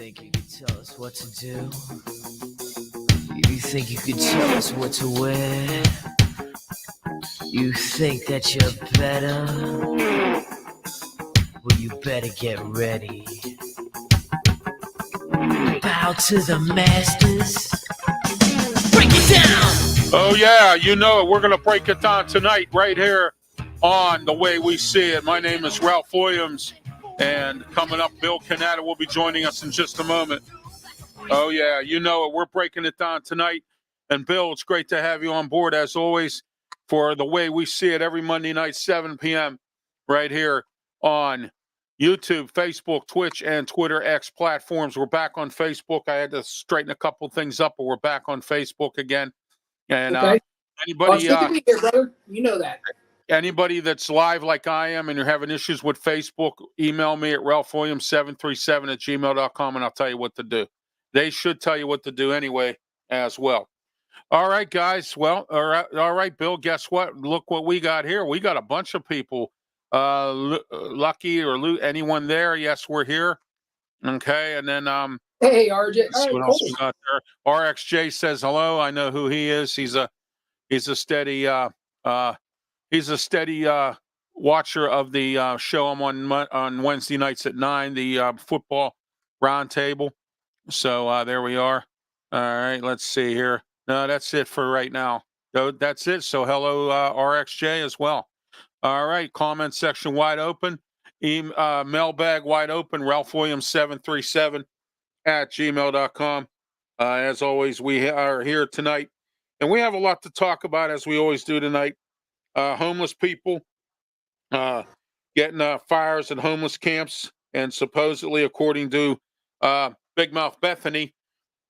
think you could tell us what to do? You think you could tell us what to wear? You think that you're better? Well, you better get ready. Bow to the masters. Break it down! Oh, yeah, you know it. We're going to break it down tonight right here on The Way We See It. My name is Ralph Williams, and coming up, Bill Cannata will be joining us in just a moment. Oh, yeah, you know it. We're breaking it down tonight. And, Bill, it's great to have you on board, as always, for The Way We See It every Monday night, 7 p.m., right here on YouTube, Facebook, Twitch, and Twitter X platforms. We're back on Facebook. I had to straighten a couple things up, but we're back on Facebook again. And okay. anybody, good to be here, brother. You know that. Anybody that's live like I am and you're having issues with Facebook, email me at ralphwilliams737@gmail.com and I'll tell you what to do. They should tell you what to do anyway as well. All right, guys. Well, all right, Bill, guess what? Look what we got here. We got a bunch of people. Lucky or anyone there? Yes, we're here. Okay, and then hey, RJ. Let's see what else we got there. RXJ says hello. I know who he is. He's a steady watcher of the show. I'm on Wednesday nights at 9, the football roundtable. So there we are. All right, let's see here. No, that's it for right now. That's it. So hello, RXJ as well. All right, comment section wide open. Mailbag wide open. RalphWilliams737@gmail.com. As always, we are here tonight, and we have a lot to talk about, as we always do tonight. Homeless people getting fires at homeless camps, and supposedly, according to Big Mouth Bethany,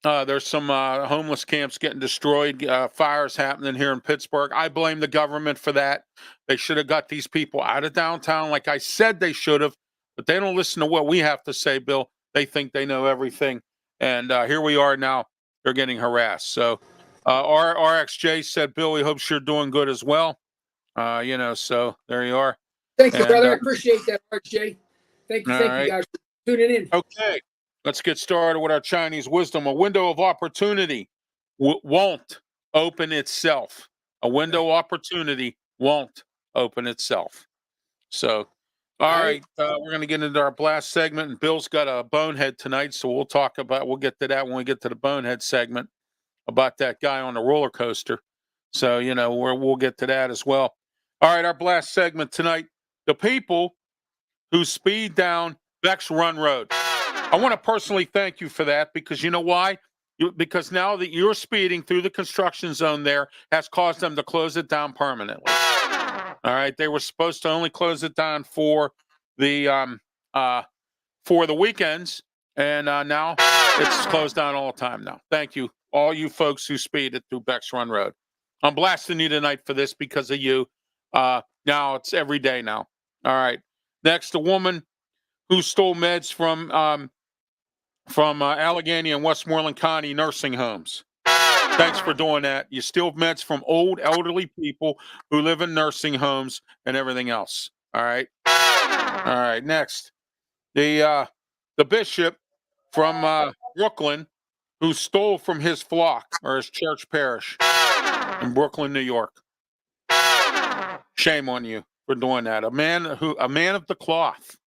there's some homeless camps getting destroyed, fires happening here in Pittsburgh. I blame the government for that. They should have got these people out of downtown like I said they should have, but they don't listen to what we have to say, Bill. They think they know everything. And here we are now. They're getting harassed. So RXJ said, Bill, he hopes you're doing good as well. So there you are. Thank you, brother. I appreciate that, RJ. Thank you guys for tuning in. Okay, let's get started with our Chinese wisdom. A window of opportunity won't open itself. A window of opportunity won't open itself. So, all right, we're going to get into our blast segment, and Bill's got a bonehead tonight, so we'll get to that when we get to the bonehead segment about that guy on the roller coaster. So, we'll get to that as well. All right, our blast segment tonight, the people who speed down Beck's Run Road. I want to personally thank you for that, because you know why? Because now that you're speeding through the construction zone there has caused them to close it down permanently. All right, they were supposed to only close it down for the weekends, and now it's closed down all the time now. Thank you, all you folks who speeded through Beck's Run Road. I'm blasting you tonight for this because of you. Now it's every day now. All right. Next, a woman who stole meds from Allegheny and Westmoreland County nursing homes. Thanks for doing that. You steal meds from old elderly people who live in nursing homes and everything else. All right. All right. Next, the bishop from Brooklyn who stole from his flock or his church parish in Brooklyn, New York. Shame on you for doing that. A man of the cloth.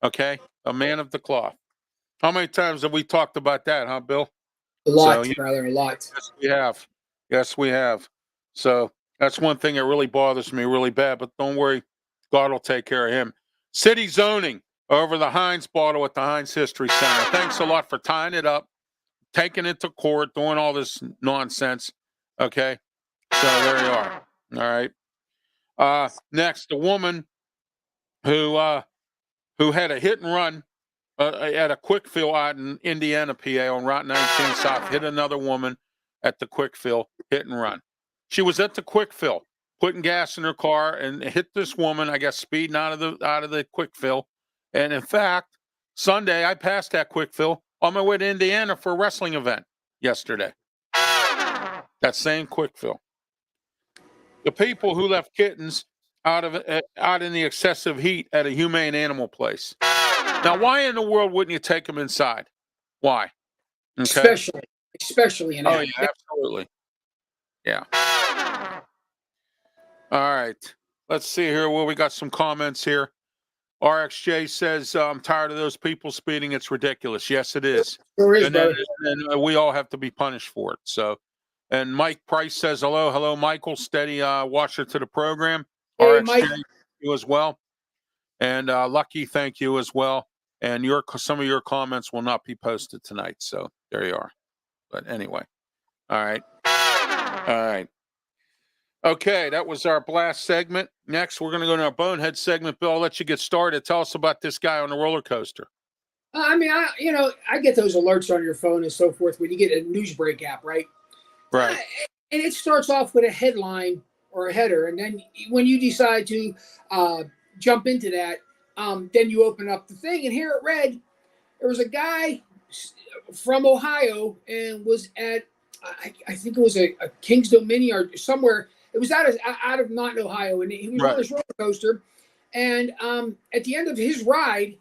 Okay, a man of the cloth. How many times have we talked about that, huh, Bill? A lot, brother, a lot. Yes, we have. Yes, we have. So that's one thing that really bothers me really bad, but don't worry. God will take care of him. City zoning over the Heinz bottle at the Heinz History Center. Thanks a lot for tying it up, taking it to court, doing all this nonsense. Okay, so there you are. All right. Next, a woman who had a hit and run at a quick fill out in Indiana, PA on Route 19 South, hit another woman at the quick fill, hit and run. She was at the quick fill, putting gas in her car, and hit this woman, I guess, speeding out of the quick fill. And in fact, Sunday I passed that quick fill on my way to Indiana for a wrestling event yesterday. That same quick fill. The people who left kittens out in the excessive heat at a humane animal place. Now, why in the world wouldn't you take them inside? Why? Okay. Especially in that. Oh, yeah, absolutely. Yeah. All right. Let's see here. Well, we got some comments here. RXJ says, I'm tired of those people speeding. It's ridiculous. Yes, it is. There is, And then brother. we all have to be punished for it. So, and Mike Price says, hello. Hello, Michael. Steady watcher to the program. Hey, RXJ, Mike. you as well. And Lucky, thank you as well. And some of your comments will not be posted tonight. So there you are. But anyway. All right. All right. Okay, that was our blast segment. Next, we're going to go to our bonehead segment. Bill, I'll let you get started. Tell us about this guy on the roller coaster. I mean, I get those alerts on your phone and so forth when you get a news break app, right? Right. And it starts off with a headline or a header, and then when you decide to jump into that, then you open up the thing, and here it read there was a guy from Ohio and was at I think it was a King's Dominion or somewhere. It was out of not in Ohio, and he was on this roller coaster. And at the end of his ride,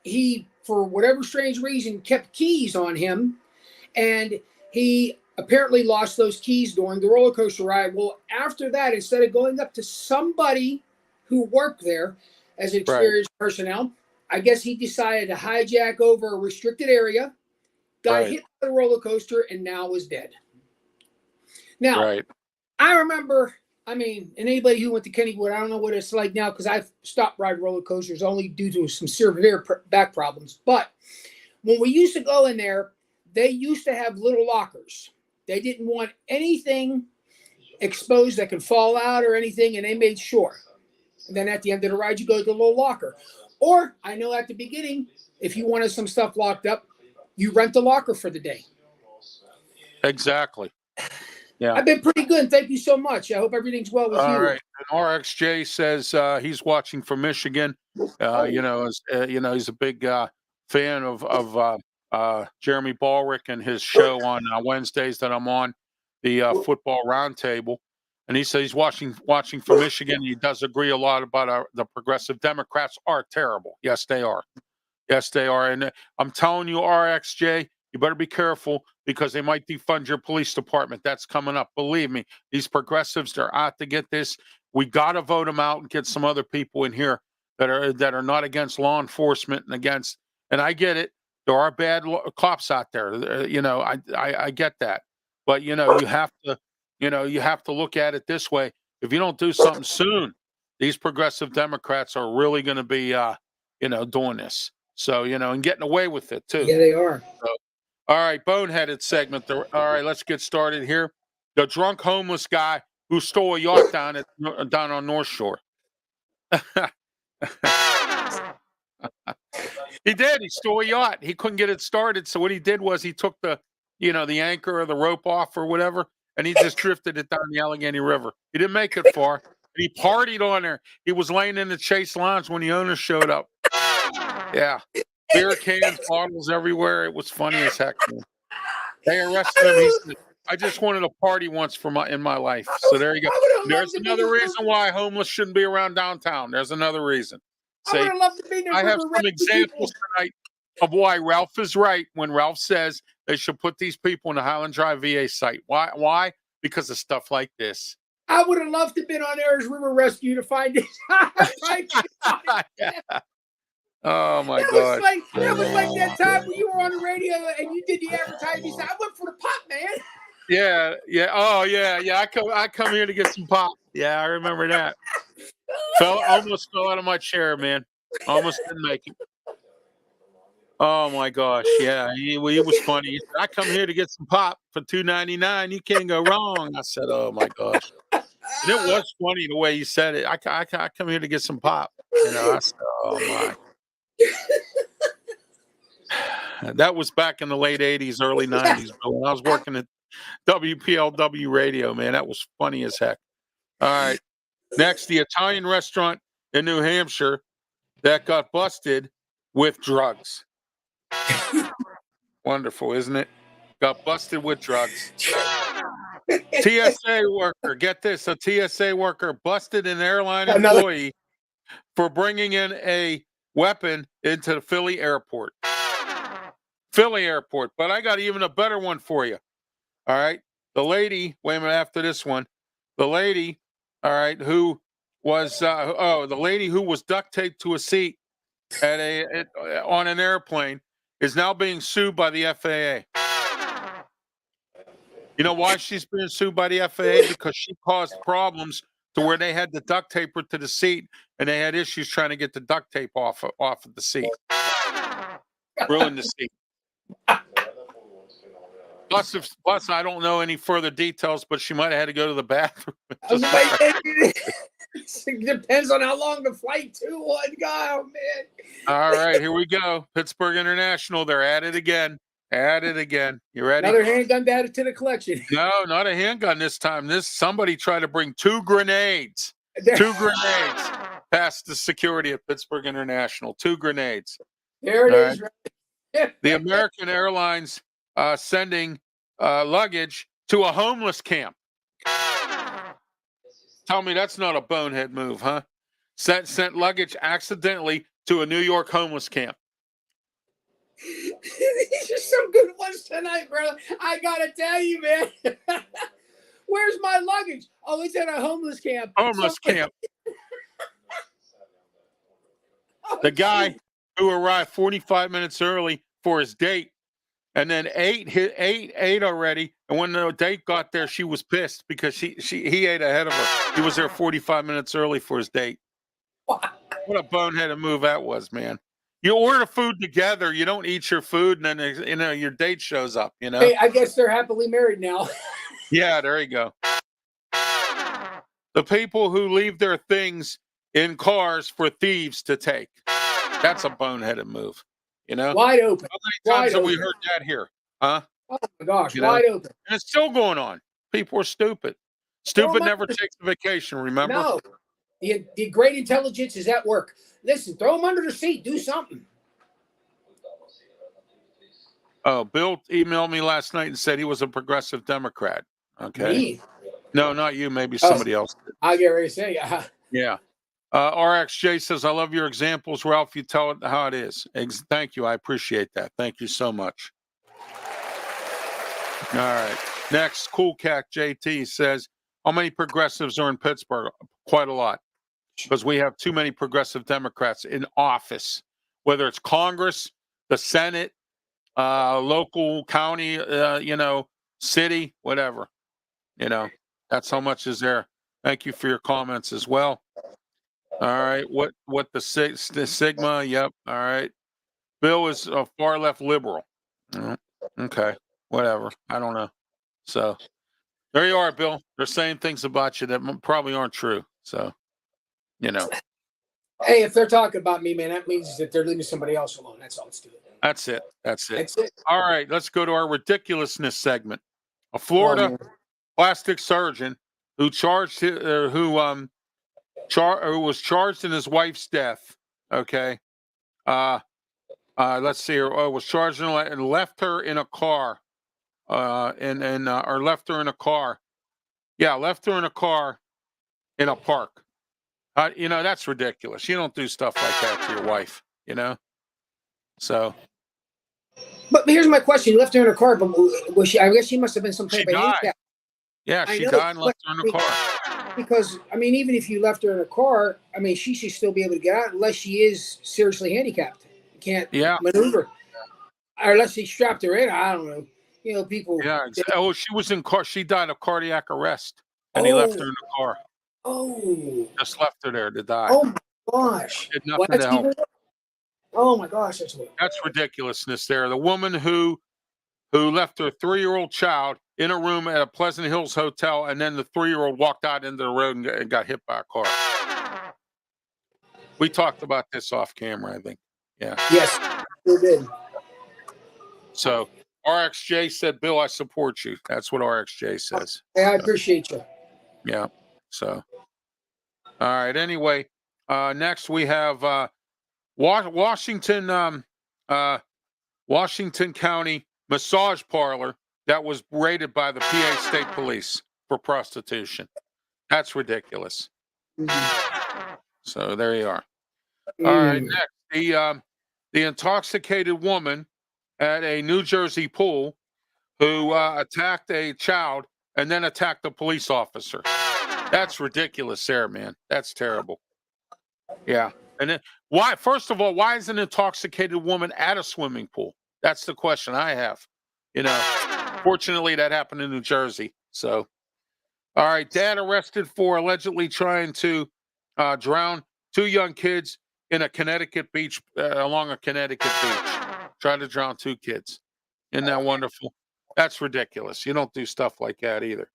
he, for whatever strange reason, kept keys on him, and he apparently lost those keys during the roller coaster ride. Well, after that, instead of going up to somebody who worked there as an experienced personnel, I guess he decided to hijack over a restricted area, got hit by the roller coaster, and now is dead. Now, I remember, and anybody who went to Kennywood, I don't know what it's like now because I've stopped riding roller coasters only due to some severe back problems. But when we used to go in there, they used to have little lockers. They didn't want anything exposed that could fall out or anything, and they made sure. And then at the end of the ride, you go to the little locker. Or I know at the beginning, if you wanted some stuff locked up, you rent the locker for the day. Exactly. Yeah. I've been pretty good. Thank you so much. I hope everything's well with you. All right. And RXJ says he's watching from Michigan. He's a big fan of Jeremy Ballrick and his show on Wednesdays that I'm on, the Football Roundtable. And he says he's watching from Michigan. He does agree a lot about the progressive Democrats are terrible. Yes, they are. Yes, they are. And I'm telling you, RXJ, you better be careful because they might defund your police department. That's coming up. Believe me, these progressives, they're out to get this. We got to vote them out and get some other people in here that are not against law enforcement and against. And I get it. There are bad cops out there. I get that. But you have to look at it this way. If you don't do something soon, these progressive Democrats are really going to be doing this. So, and getting away with it too. Yeah, they are. So, all right, boneheaded segment. All right, let's get started here. The drunk homeless guy who stole a yacht down on North Shore. He did. He stole a yacht. He couldn't get it started. So what he did was he took the anchor or the rope off or whatever, and he just drifted it down the Allegheny River. He didn't make it far. He partied on there. He was laying in the Chase Lounge when the owner showed up. Yeah. Beer cans, bottles everywhere. It was funny as heck, man. They arrested him. He said, I just wanted a party once in my life. So there you go. There's another reason why homeless shouldn't be around downtown. There's another reason. I would have loved to be there. I have some examples tonight of why Ralph is right when Ralph says they should put these people in the Highland Drive VA site. Why? Because of stuff like this. I would have loved to have been on Ayers River Rescue to find it. Yeah. Oh my God! That was like that time when you were on the radio and you did the advertising. You said, "I went for the pop, man." Yeah. Oh yeah. I come here to get some pop. Yeah, I remember that. Almost fell out of my chair, man. Almost didn't make it. Oh my gosh! Yeah, he was funny. He said, I come here to get some pop for $2.99. You can't go wrong. I said, oh my gosh! And it was funny the way you said it. I come here to get some pop. I said, oh my. That was back in the late 80s, early 90s, when I was working at WPLW radio, man. That was funny as heck. All right. Next, the Italian restaurant in New Hampshire that got busted with drugs. Wonderful, isn't it? Got busted with drugs. TSA worker, get this, a TSA worker busted an airline employee for bringing in a weapon into the Philly airport. Philly airport. But I got even a better one for you. All right. The lady, wait a minute, after this one, the lady, all right, who was, the lady who was duct taped to a seat on an airplane is now being sued by the FAA. You know why she's being sued by the FAA? Because she caused problems to where they had to duct tape her to the seat, and they had issues trying to get the duct tape off of the seat. Ruined the seat. Plus, I don't know any further details, but she might have had to go to the bathroom. It depends on how long the flight to one guy. Oh man! All right, here we go. Pittsburgh International. They're at it again. At it again. You ready? Another handgun added to the collection. No, not a handgun this time. Somebody tried to bring 2 grenades. 2 grenades past the security at Pittsburgh International. 2 grenades. There it is. Right. The American Airlines sending luggage to a homeless camp. Tell me that's not a bonehead move, huh? Sent luggage accidentally to a New York homeless camp. These are some good ones tonight, brother. I gotta tell you, man. Where's my luggage? Oh, it's at a homeless camp. Homeless camp. The guy who arrived 45 minutes early for his date, and then ate already. And when the date got there, she was pissed because he ate ahead of her. He was there 45 minutes early for his date. What a boneheaded move that was, man. You order food together, you don't eat your food, and then your date shows up. Hey, I guess they're happily married now. Yeah, there you go. The people who leave their things in cars for thieves to take. That's a boneheaded move. Wide open. How many times have we heard that here? Huh? Oh my gosh, wide open. And it's still going on. People are stupid. Stupid never takes a vacation, remember? No. The great intelligence is at work. Listen, throw them under the seat. Do something. Oh, Bill emailed me last night and said he was a progressive Democrat. Okay. Me? No, not you. Maybe somebody else did. I get ready to say, Yeah. RXJ says, I love your examples, Ralph. You tell it how it is. Thank you. I appreciate that. Thank you so much. All right. Next, Cool Cat JT says, how many progressives are in Pittsburgh? Quite a lot. Because we have too many progressive Democrats in office, whether it's Congress, the Senate, local, county, city, whatever. That's how much is there. Thank you for your comments as well. All right. What the Sigma? Yep. All right. Bill is a far left liberal. Okay. Whatever. I don't know. So there you are, Bill. They're saying things about you that probably aren't true. So, Hey, if they're talking about me, man, that means that they're leaving somebody else alone. That's all it's doing. That's it. All right. Let's go to our ridiculousness segment. A Florida plastic surgeon who was charged in his wife's death. Okay. Let's see here. Was charged and left her in a car. Or left her in a car. Yeah, left her in a car in a park. That's ridiculous. You don't do stuff like that to your wife. So. But here's my question: you left her in her car, but was she? I guess she must have been some type of handicap. Yeah, she died and left her in the car. Because even if you left her in a car, she should still be able to get out unless she is seriously handicapped, can't maneuver, or unless he strapped her in. I don't know. People. Yeah. She was in car. She died of cardiac arrest, and he left her in the car. Oh. Just left her there to die. Oh my gosh. Did nothing to help. Oh my gosh, that's ridiculousness. There, the woman who left her 3-year-old child in a room at a Pleasant Hills hotel, and then the 3-year-old walked out into the road and got hit by a car. We talked about this off camera, I think. Yeah. Yes, we did. So RXJ said, "Bill, I support you." That's what RXJ says. Yeah, I appreciate you. Yeah. So, all right. Anyway, next we have Washington County massage parlor that was raided by the PA State Police for prostitution. That's ridiculous. Mm-hmm. So there you are. All right, next, the intoxicated woman at a New Jersey pool who attacked a child and then attacked a police officer. That's ridiculous there, man. That's terrible. Yeah. And then why, first of all, why is an intoxicated woman at a swimming pool? That's the question I have. Fortunately, that happened in New Jersey. So, all right. Dad arrested for allegedly trying to drown two young kids in a Connecticut beach, along a Connecticut beach. Tried to drown two kids. Isn't that wonderful? That's ridiculous. You don't do stuff like that either.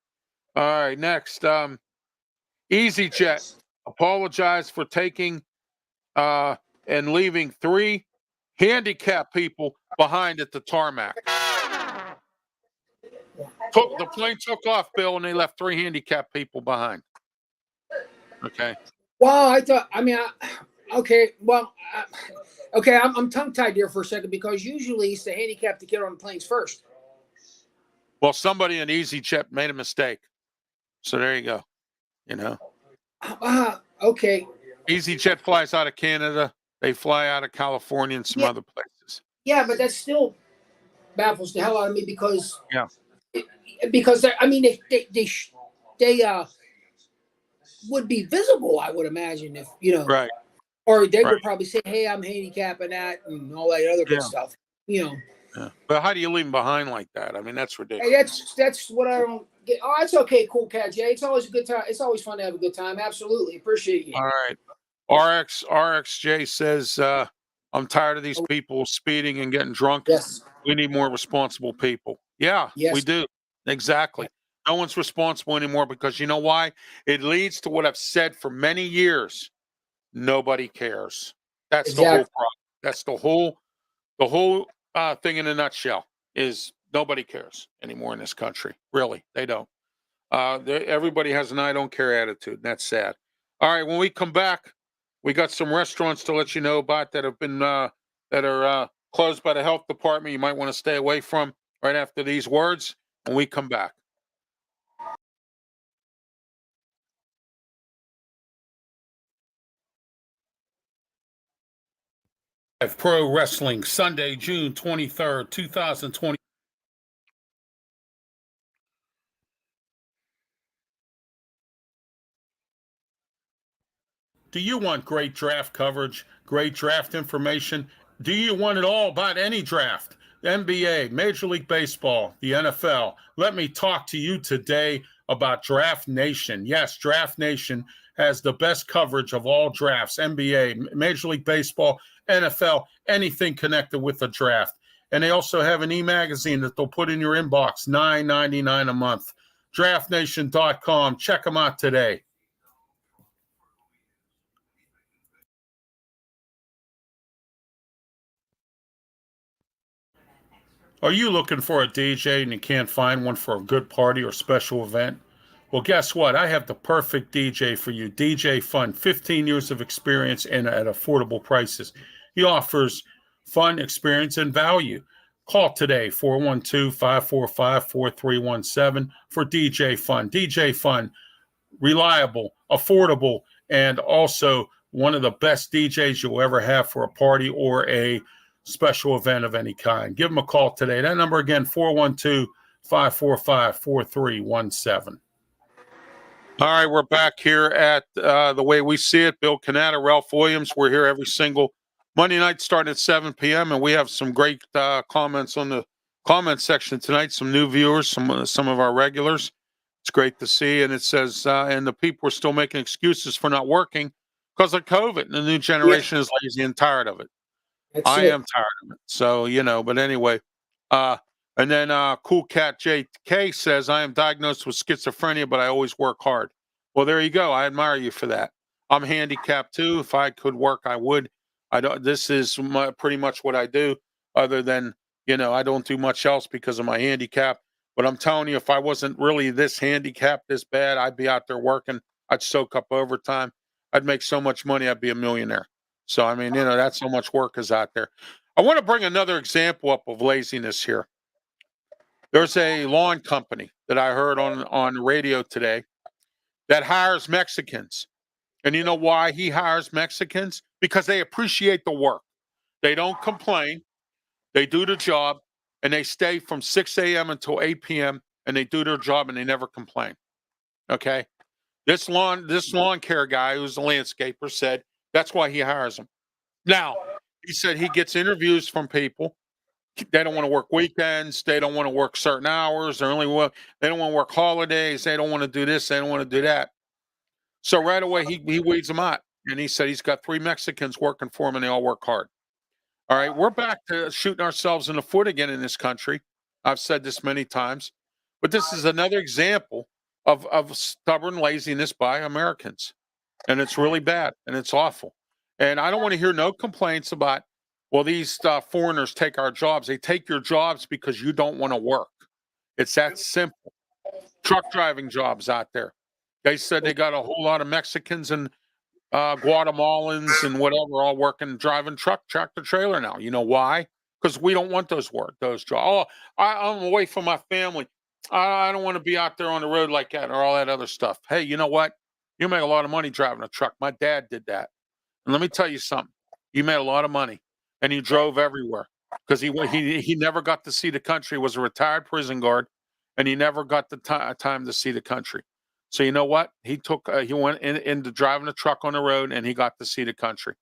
All right. Next, EasyJet apologized for taking and leaving three handicapped people behind at the tarmac. The plane took off, Bill, and they left three handicapped people behind. Okay. Wow, okay. Well, okay, I'm tongue tied here for a second because usually it's the handicapped to get on the planes first. Well, somebody in EasyJet made a mistake, so there you go. Okay. EasyJet flies out of Canada. They fly out of California and some other places. Yeah, but that still baffles the hell out of me because they would be visible. I would imagine if right, or they would probably say, "Hey, I'm handicapped and that and all that other good stuff." Yeah. But how do you leave them behind like that? I mean, that's ridiculous. Hey, that's what I don't get. Oh, it's okay, Cool Cat Jay. It's always a good time. It's always fun to have a good time. Absolutely, appreciate you. All right. RXJ says, I'm tired of these people speeding and getting drunk. Yes. We need more responsible people. Yeah, we do. Exactly. No one's responsible anymore because you know why? It leads to what I've said for many years. Nobody cares. That's the whole problem. That's the whole thing in a nutshell is nobody cares anymore in this country. Really, they don't. Everybody has an I don't care attitude. And that's sad. All right, when we come back, we got some restaurants to let you know about that have been that are closed by the health department. You might want to stay away from right after these words when we come back. Pro Wrestling Sunday, June 23rd, 2020. Do you want great draft coverage, great draft information? Do you want it all about any draft? NBA, Major League Baseball, the NFL. Let me talk to you today about Draft Nation. Yes, Draft Nation has the best coverage of all drafts, NBA, Major League Baseball, NFL, anything connected with the draft. And they also have an e-magazine that they'll put in your inbox, $9.99 a month. DraftNation.com. Check them out today. Are you looking for a DJ and you can't find one for a good party or special event? Well, guess what? I have the perfect DJ for you. DJ Fun, 15 years of experience and at affordable prices. He offers fun, experience, and value. Call today, 412-545-4317 for DJ Fun. DJ Fun, reliable, affordable, and also one of the best DJs you'll ever have for a party or a special event of any kind. Give them a call today. That number again, 412-545-4317. All right, we're back here at The Way We See It. Bill Cannata, Ralph Williams. We're here every single Monday night starting at 7 p.m. And we have some great comments on the comment section tonight. Some new viewers, some of our regulars. It's great to see. And it says, and the people are still making excuses for not working because of COVID. And the new generation is lazy and tired of it. I am tired of it. So, but anyway. And then Cool Cat JK says, I am diagnosed with schizophrenia, but I always work hard. Well, there you go. I admire you for that. I'm handicapped too. If I could work, I would. This is pretty much what I do, other than, I don't do much else because of my handicap. But I'm telling you, if I wasn't really this handicapped, this bad, I'd be out there working. I'd soak up overtime. I'd make so much money, I'd be a millionaire. So, I mean, that's how much work is out there. I want to bring another example up of laziness here. There's a lawn company that I heard on radio today that hires Mexicans. And you know why he hires Mexicans? Because they appreciate the work. They don't complain. They do the job, and they stay from 6 a.m. until 8 p.m., and they do their job, and they never complain. Okay? This lawn care guy who's a landscaper said that's why he hires them. Now, he said he gets interviews from people. They don't want to work weekends. They don't want to work certain hours. They don't want to work holidays. They don't want to do this. They don't want to do that. So right away he weeds them out, and he said he's got 3 Mexicans working for him, and they all work hard. All right, we're back to shooting ourselves in the foot again in this country. I've said this many times, but this is another example of stubborn laziness by Americans, and it's really bad and it's awful. And I don't want to hear no complaints about, well, these foreigners take our jobs. They take your jobs because you don't want to work. It's that simple. Truck driving jobs out there. They said they got a whole lot of Mexicans and Guatemalans and whatever all working driving tractor trailer now. You know why? Because we don't want those jobs. Oh, I'm away from my family. I don't want to be out there on the road like that or all that other stuff. Hey, you know what? You make a lot of money driving a truck. My dad did that. And let me tell you something. He made a lot of money, and he drove everywhere because he never got to see the country. He was a retired prison guard, and he never got the time to see the country. So you know what? He went into driving a truck on the road, and he got to see the country.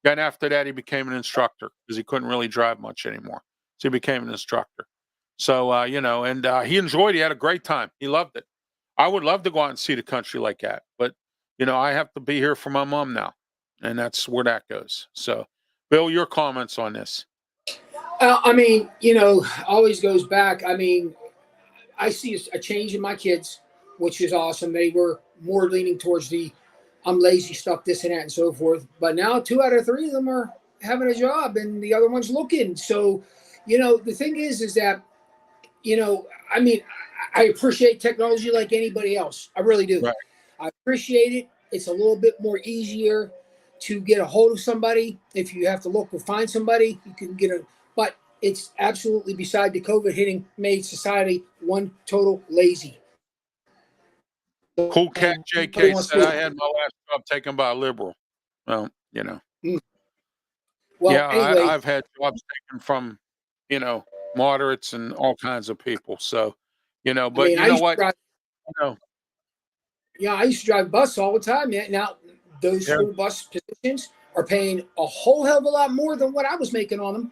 Then after that, he became an instructor because he couldn't really drive much anymore. So he became an instructor. So and he enjoyed. He had a great time. He loved it. I would love to go out and see the country like that, but I have to be here for my mom now, and that's where that goes. So, Bill, your comments on this? I mean, always goes back. I mean, I see a change in my kids, which is awesome. They were more leaning towards the I'm lazy stuff, this and that, and so forth. But now 2 out of 3 of them are having a job, and the other one's looking. So, the thing is that, I mean, I appreciate technology like anybody else. I really do. Right. I appreciate it. It's a little bit more easier to get a hold of somebody. If you have to look or find somebody, you can get a. But it's absolutely beside the COVID hitting made society one total lazy. Cool Cat Nobody JK wants said to. I had my last job taken by a liberal. Well, Mm. Well, yeah, anyway, I've had jobs taken from, moderates and all kinds of people. So, I but mean, you I know used to what? drive. You know, Yeah, I used to drive bus all the time. Man. Now those yeah. school bus positions are paying a whole hell of a lot more than what I was making on them.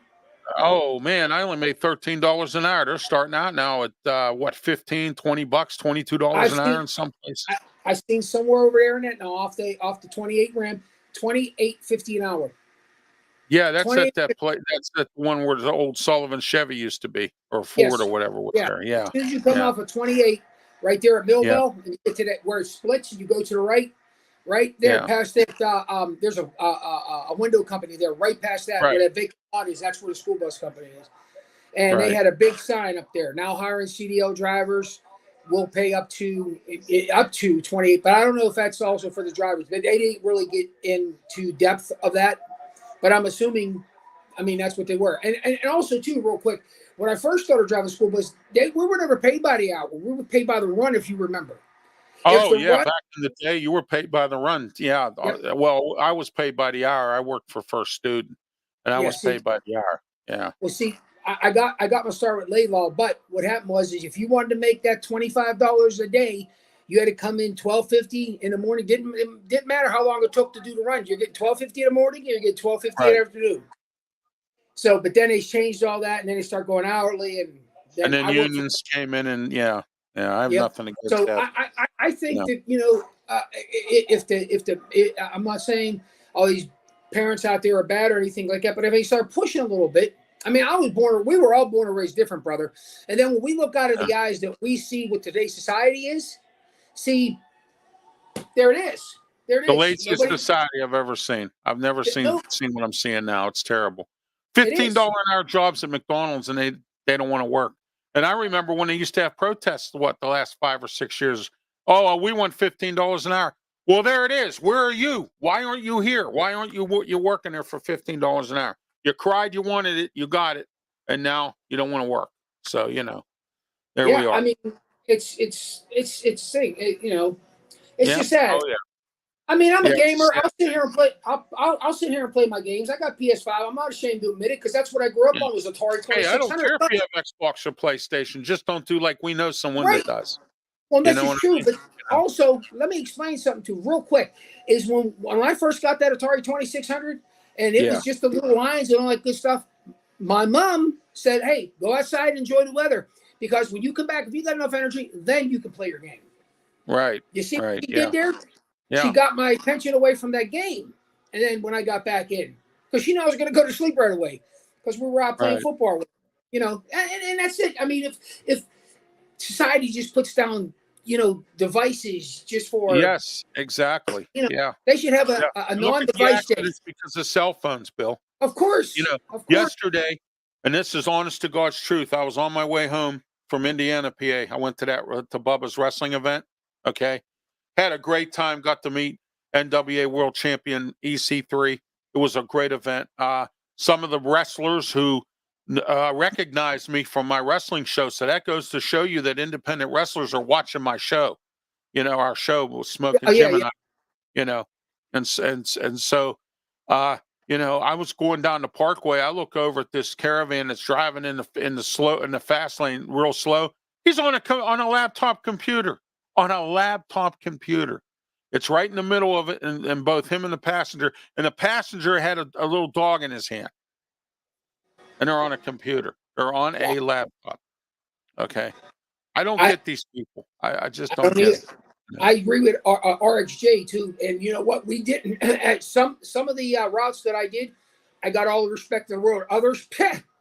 Oh man, I only made $13 an hour. They're starting out now at what, 15, $20, $22 I've an hour seen in some places. I've seen somewhere over there in that now off the 28 gram, 28.50 an hour. Yeah, that's at 28. that place. That's the one where the old Sullivan Chevy used to be, or Ford or Yes, whatever was yeah. there. As Yeah, soon as you come yeah, off of 28, right there at yeah, Millville, and you get to that where it splits, and you go to the right, right there yeah. past that. There's a window company there, right past that Right, where that vacant lot is. That's where the school bus company is. And they right. had a big sign up there. Now hiring CDL drivers will pay up to 28, but I don't know if that's also for the drivers. They didn't really get into depth of that, but I'm assuming. I mean, that's what they were. And also too, real quick, when I first started driving school bus, we were never paid by the hour. We were paid by the run, if you remember. If Oh the yeah, run, back in the day, you were paid by the run. Yeah. yep, Well, I was paid by the hour. I worked for First Student, and I yeah. was See, paid by the hour. Yeah. well, see, I got my start with Laidlaw, but what happened was is if you wanted to make that $25 a day, you had to come in 12:50 in the morning. It didn't matter how long it took to do the run. You're getting 12:50 in the morning, you're getting 12:50 in Right. the afternoon. So, but then they changed all that, and then they start going hourly, and And then then I worked for. unions came in, and yeah, yeah. I have Yep. nothing against So that. I think No. that I'm not saying all these parents out there are bad or anything like that, but if they start pushing a little bit, I mean, we were all born and raised different, brother. And then when we look out of Yeah. the eyes that we see what today's society is, see, there it is. There The it is. laziest Nobody, society I've ever seen. I've never seen no, seen what I'm seeing now. It's terrible. it $15 is. an hour jobs at McDonald's, and they don't want to work. And I remember when they used to have protests. What, the last 5 or 6 years? Oh, we want $15 an hour. Well, there it is. Where are you? Why aren't you here? Why aren't you working there for $15 an hour? You cried, you wanted it, you got it, and now you don't want to work. So there we Yeah, I are. mean, it's thing. It's Yeah. just sad. Oh yeah. I mean, I'm a gamer. Yeah, I'll sit here and play. I'll sit here and play my games. I got PS5. I'm not ashamed to admit it because that's what I grew up yeah. on. Was Atari Hey, I don't 2600. care if you have Xbox or PlayStation. Just don't do like we know someone Right. that does. Well, You this know is what I true, mean? but You know? also let me explain something to you real quick. Is when I first got that Atari 2600, and it Yeah. was just the little lines and all that good stuff. My mom said, "Hey, go outside and enjoy the weather because when you come back, if you got enough energy, then you can play your game." Right. You see what Right. she Yeah. did there? She Yeah. got my attention away from that game, and then when I got back in, because she knew I was going to go to sleep right away, because we were out playing Right. football, and that's it. I mean, if society just puts down, devices just for, Yes. Exactly. Yeah. they should have a, Yeah. a And look at the non-device day. accidents because of cell phones, Bill. Of You course, know, of course. yesterday, and this is honest to God's truth, I was on my way home from Indiana, PA. I went to Bubba's wrestling event. Okay. Had a great time, got to meet NWA World Champion EC3. It was a great event. Some of the wrestlers who recognized me from my wrestling show. So that goes to show you that independent wrestlers are watching my show. Our show with Smoking Oh yeah, Jim yeah. and I, you know, and so, I was going down the Parkway. I look over at this caravan that's driving in the fast lane, real slow. He's on a laptop computer, on a laptop computer. It's right in the middle of it, and both him and the passenger had a little dog in his hand, and they're on a computer. They're on Wow. a laptop. Okay, I don't I get these people. I just I don't don't get either. it. No. I agree with RXJ too. And you know what? We didn't at some of the routes that I did. I got all the respect in the world. Others,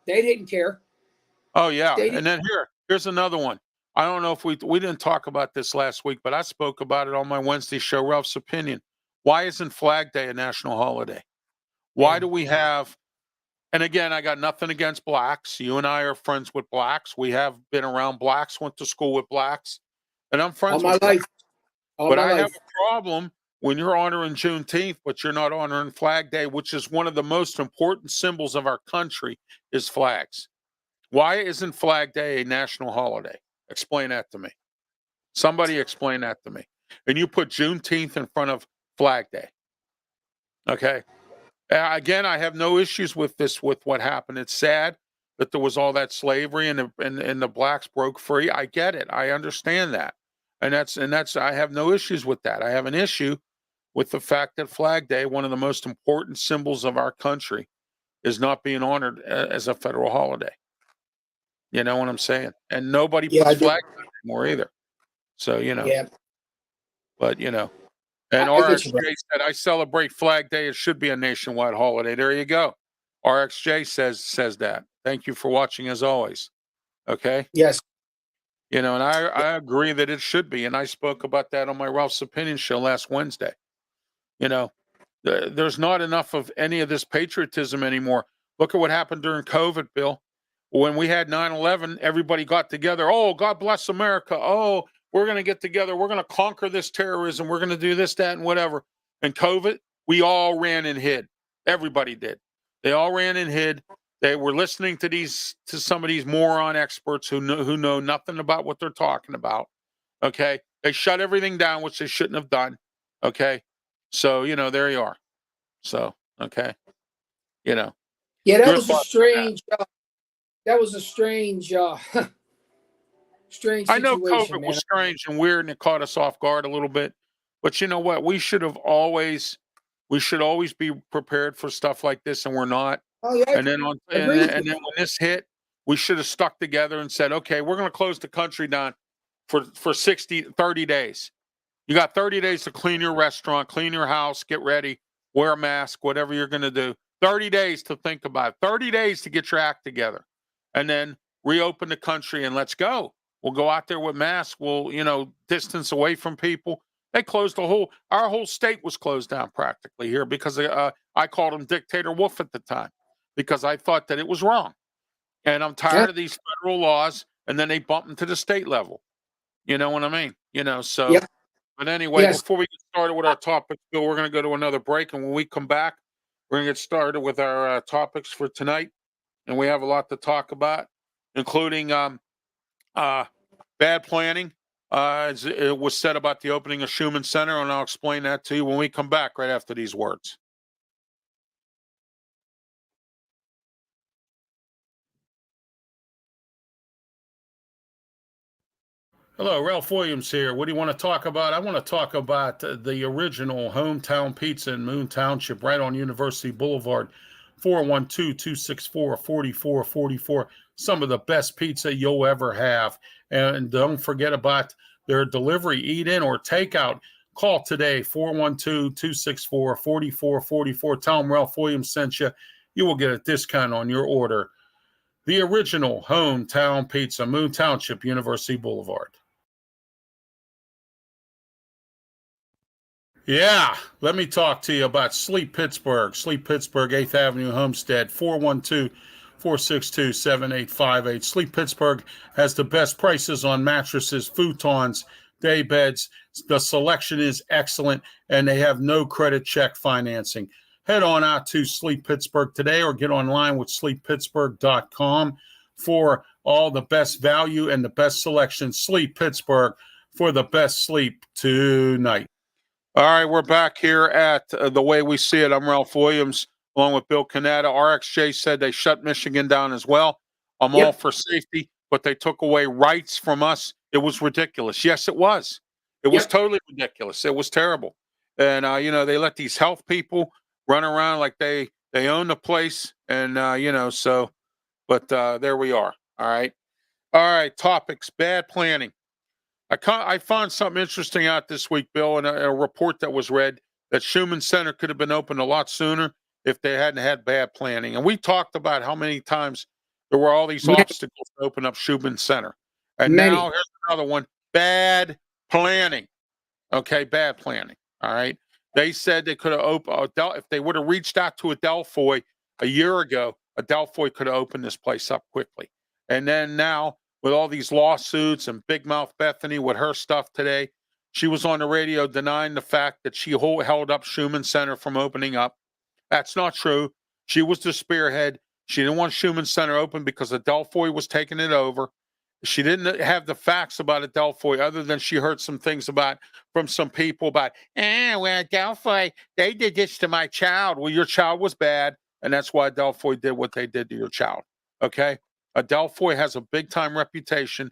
they didn't care. Oh yeah, They and didn't. then here's another one. I don't know if we didn't talk about this last week, but I spoke about it on my Wednesday show. Ralph's opinion. Why isn't Flag Day a national holiday? Why Yeah. do we have? And again, I got nothing against blacks. You and I are friends with blacks. We have been around blacks, went to school with blacks, and I'm All friends my with blacks. life. All But my I have life. a problem when you're honoring Juneteenth, but you're not honoring Flag Day, which is one of the most important symbols of our country, is flags. Why isn't Flag Day a national holiday? Explain that to me. Somebody explain that to me. And you put Juneteenth in front of Flag Day. Okay. Again, I have no issues with this, with what happened. It's sad that there was all that slavery and the blacks broke free. I get it. I understand that. And that's I have no issues with that. I have an issue with the fact that Flag Day, one of the most important symbols of our country, is not being honored as a federal holiday. You know what I'm saying? And nobody Yeah, puts I do. flags on anymore either. So, Yeah, but and I get you, bro. RXJ said, I celebrate Flag Day. It should be a nationwide holiday. There you go. RXJ says that. Thank you for watching as always. Okay. Yes. And I agree that it should be. And I spoke about that on my Ralph's Opinion show last Wednesday. You know, there's not enough of any of this patriotism anymore. Look at what happened during COVID, Bill. When we had 9/11, everybody got together. Oh, God bless America. Oh, we're going to get together. We're going to conquer this terrorism. We're going to do this, that, and whatever. And COVID, we all ran and hid. Everybody did. They all ran and hid. They were listening to some of these moron experts who know nothing about what they're talking about. Okay, they shut everything down, which they shouldn't have done. Okay, so there you are. So okay, you know Yeah, that your was a thoughts on that. strange. That was a strange, strange I know situation, COVID was man. strange and weird, and it caught us off guard a little bit. But you know what? We should always be prepared for stuff like this, and we're not. Oh yeah, And then I agree with you. when this hit, we should have stuck together and said, okay, we're going to close the country down for 30 days. You got 30 days to clean your restaurant, clean your house, get ready, wear a mask, whatever you're going to do. 30 days to think about it, 30 days to get your act together, and then reopen the country and let's go. We'll go out there with masks. We'll, distance away from people. They closed our whole state was closed down practically here because I called him Dictator Wolf at the time because I thought that it was wrong. And I'm Yeah, tired of these federal laws. And then they bump them to the state level. You know what I mean? So, yeah, but anyway, yes. before we get started with our topics, Bill, we're going to go to another break. And when we come back, we're going to get started with our topics for tonight. And we have a lot to talk about, including bad planning, as it was said about the opening of Schumann Center, and I'll explain that to you when we come back right after these words. Hello, Ralph Williams here. What do you want to talk about? I want to talk about the original hometown pizza in Moon Township, right on University Boulevard, 412-264-4444. Some of the best pizza you'll ever have. And don't forget about their delivery, eat-in or takeout. Call today, 412-264-4444. Tell them Ralph Williams sent you. You will get a discount on your order. The original hometown pizza, Moon Township, University Boulevard. Yeah, let me talk to you about Sleep Pittsburgh. Sleep Pittsburgh, 8th Avenue, Homestead, 412-462-7858. Sleep Pittsburgh has the best prices on mattresses, futons, day beds. The selection is excellent, and they have no credit check financing. Head on out to Sleep Pittsburgh today or get online with sleeppittsburgh.com for all the best value and the best selection. Sleep Pittsburgh for the best sleep tonight. All right, we're back here at The Way We See It. I'm Ralph Williams, along with Bill Cannata. RXJ said they shut Michigan down as well. I'm all for safety, but they took away rights from us. It was ridiculous. Yes, it was. It was totally ridiculous. It was terrible. And, they let these health people run around like they own the place. And, but there we are. All right. All right, topics, bad planning. I found something interesting out this week, Bill, in a report that was read that Schumann Center could have been opened a lot sooner if they hadn't had bad planning. And we talked about how many times there were all these obstacles to open up Schumann Center. And now here's another one, bad planning. Okay, bad planning. All right. They said they could have opened, if they would have reached out to Adelphoi a year ago, Adelphoi could have opened this place up quickly. And then now, with all these lawsuits and Big Mouth Bethany with her stuff today, she was on the radio denying the fact that she held up Schumann Center from opening up. That's not true. She was the spearhead. She didn't want Schumann Center open because Adelphoi was taking it over. She didn't have the facts about Adelphoi other than she heard some things from some people about, well, Adelphoi, they did this to my child. Well, your child was bad, and that's why Adelphoi did what they did to your child. Okay? Adelphoi has a big time reputation.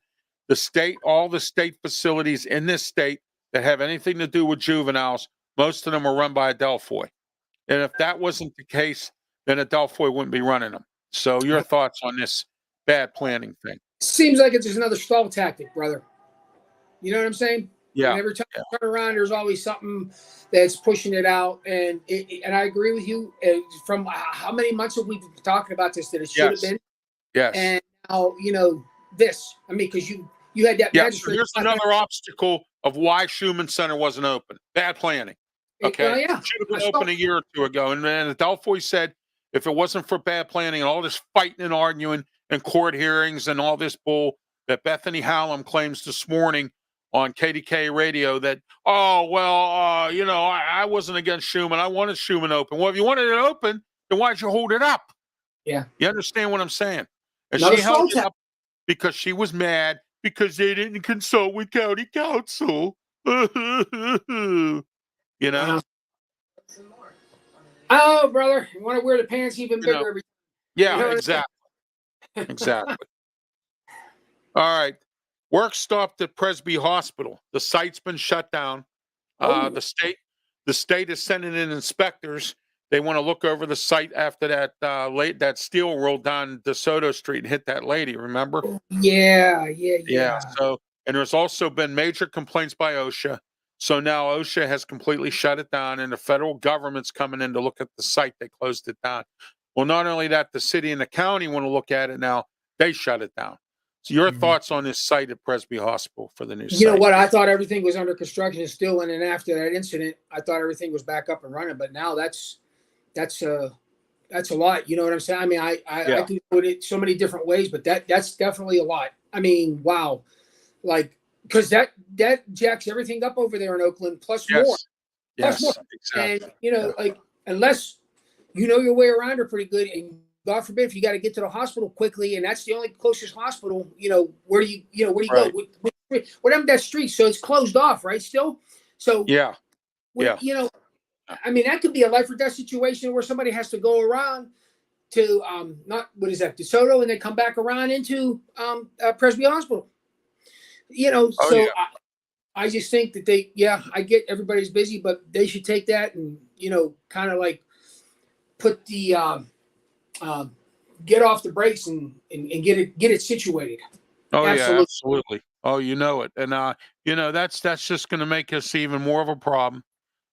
All the state facilities in this state that have anything to do with juveniles, most of them are run by Adelphoi. And if that wasn't the case, then Adelphoi wouldn't be running them. So your thoughts on this bad planning thing? Seems like it's just another stall tactic, brother. You know what I'm saying? Yeah. And every time you turn around, there's always something that's pushing it out. And I agree with you. From how many months have we been talking about this that it should have been? Yes. And now, this. I mean, because you had that magistrate. So here's another obstacle of why Schumann Center wasn't open. Bad planning. Okay. It should have been open a year or two ago. And then Adelphoi said if it wasn't for bad planning and all this fighting and arguing and court hearings and all this bull that Bethany Hallam claims this morning on KDK radio that, I wasn't against Schumann. I wanted Schumann open. Well, if you wanted it open, then why'd you hold it up? Yeah. You understand what I'm saying? And she held it up because she was mad because they didn't consult with county council. Oh, brother, you want to wear the pants even bigger. Yeah, exactly. Exactly. All right. Work stopped at Presby Hospital. The site's been shut down. The state is sending in inspectors. They want to look over the site after that steel rolled down DeSoto Street and hit that lady. Remember? Yeah. So, and there's also been major complaints by OSHA. So now OSHA has completely shut it down, and the federal government's coming in to look at the site. They closed it down. Well, not only that, the city and the county want to look at it now. They shut it down. So your thoughts on this site at Presby Hospiple for the new site? You know what? I thought everything was under construction still, and then after that incident, I thought everything was back up and running. But now that's a lot. You know what I'm saying? I mean, I can put it so many different ways, but that's definitely a lot. I mean, wow, like because that jacks everything up over there in Oakland, plus more. Exactly. And like unless you know your way around her pretty good, and God forbid if you got to get to the hospital quickly, and that's the only closest hospital. Where do you go? Which that street, so it's closed off, right? Still, so Yeah. Yeah. that could be a life or death situation where somebody has to go around to not what is that, DeSoto, and then come back around into Presby Hospital. Oh yeah. So I just think that I get everybody's busy, but they should take that and kind of like put the get off the brakes and get it situated. Oh yeah, Absolutely. absolutely. Oh, you know it. And that's just going to make us even more of a problem.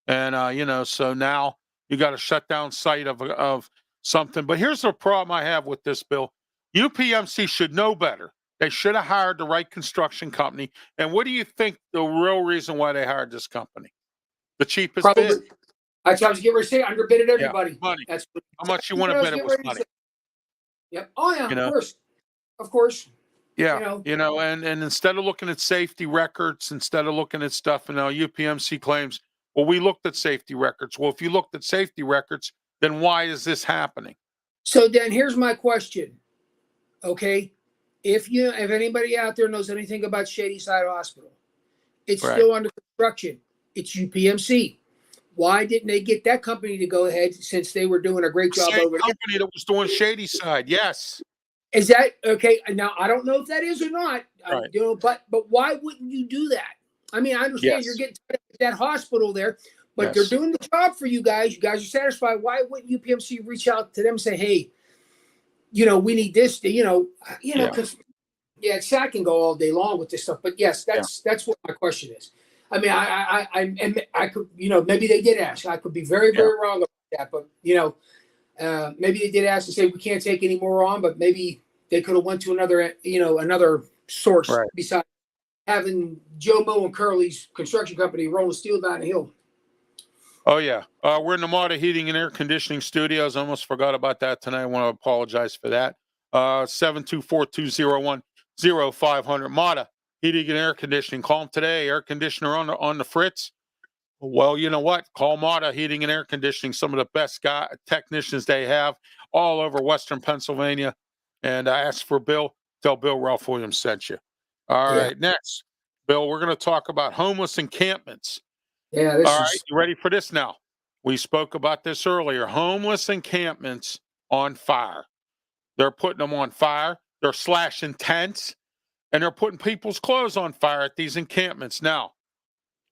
And so now you got to shut down site of something. But here's the problem I have with this bill. UPMC should know better. They should have hired the right construction company. And what do you think the real reason why they hired this company? The cheapest bid. Probably. That's what I was getting ready to say. Underbidded Yeah, everybody. money. That's How much you want what to I was bet it getting was ready to money? say. Yep. Oh yeah, You of know? course. Of course. Yeah, and instead of looking at safety records, instead of looking at stuff, UPMC claims, well, we looked at safety records. Well, if you looked at safety records, then why is this happening? So then here's my question. Okay. If anybody out there knows anything about Shadyside Hospital, it's Right. still under construction. It's UPMC. Why didn't they get that company to go ahead since they were doing a great job Same over there? company that was doing Shady Side, yes. Is that okay? Now I don't know if that is or not. Right. But why wouldn't you do that? I mean, I understand you're Yes. getting that hospital there, but they're Yes. doing the job for you guys. You guys are satisfied. Why wouldn't UPMC reach out to them and say, "Hey, we need this"? Yeah. Because SAC can go all day long with this stuff. But yes, Yeah. that's what my question is. I mean, I could, maybe they did ask. I could be very, Yeah. very wrong about that, but maybe they did ask and say we can't take any more on, but maybe they could have went to another source Right. besides having Joe Mo and Curly's construction company rolling steel down the hill. Oh yeah. We're in the Mata Heating and Air Conditioning Studios. I almost forgot about that tonight. I want to apologize for that. 724-201-0500. Mata Heating and Air Conditioning. Call them today. Air conditioner on the fritz. Well, you know what? Call Mata Heating and Air Conditioning. Some of the best technicians they have all over Western Pennsylvania. And ask for Bill. Tell Bill Ralph Williams sent you. All right. Next, Bill, we're going to talk about homeless encampments. Yeah, All right, you ready for this now? We spoke about this earlier. Homeless encampments on fire. They're putting them on fire. They're slashing tents, and they're putting people's clothes on fire at these encampments. Now,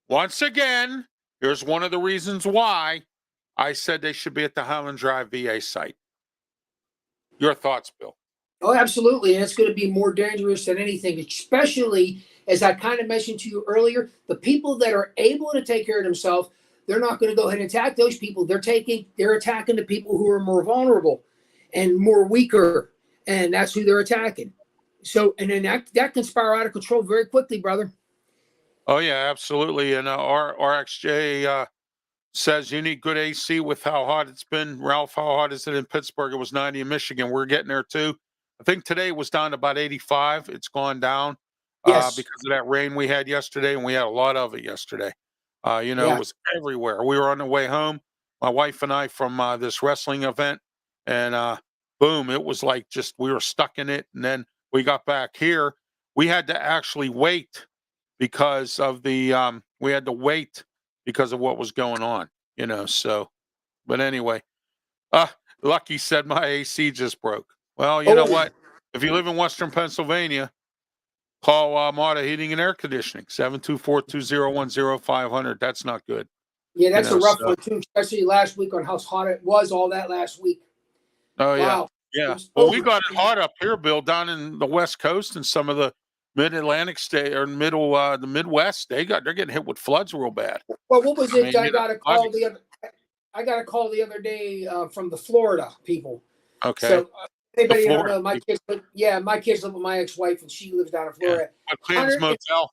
once again, here's one of the reasons why I said they should be at the Highland Drive VA site. Your thoughts, Bill? Oh, absolutely. And it's going to be more dangerous than anything, especially as I kind of mentioned to you earlier, the people that are able to take care of themselves, they're not going to go ahead and attack those people. They're attacking the people who are more vulnerable and more weaker. And that's who they're attacking. So, and then that can spiral out of control very quickly, brother. Oh, yeah, absolutely. And our RXJ says you need good AC with how hot it's been. Ralph, how hot is it in Pittsburgh? It was 90 in Michigan. We're getting there too. I think today was down to about 85. It's gone down Yes. because of that rain we had yesterday, and we had a lot of it yesterday. It was everywhere. We were on the way home, my wife and I, from this wrestling event, and boom, it was like just we were stuck in it. And then we got back here. We had to actually wait because of we had to wait because of what was going on, so, but anyway, Lucky said my AC just broke. Well, you know what? If you live in Western Pennsylvania, call Mata Heating and Air Conditioning, 724-201-0500. That's not good. Yeah, that's a rough one too, especially last week on how hot it was all that last week. Oh, wow. Yeah. Well, we got it hot up here, Bill, down in the West Coast and some of the mid-Atlantic state or the Midwest. They're getting hit with floods real bad. Well, what was it? I got a call the other day from the Florida people. Okay. So anybody don't know, my kids live with my ex-wife, and she lives down in Florida. Clinton's Motel.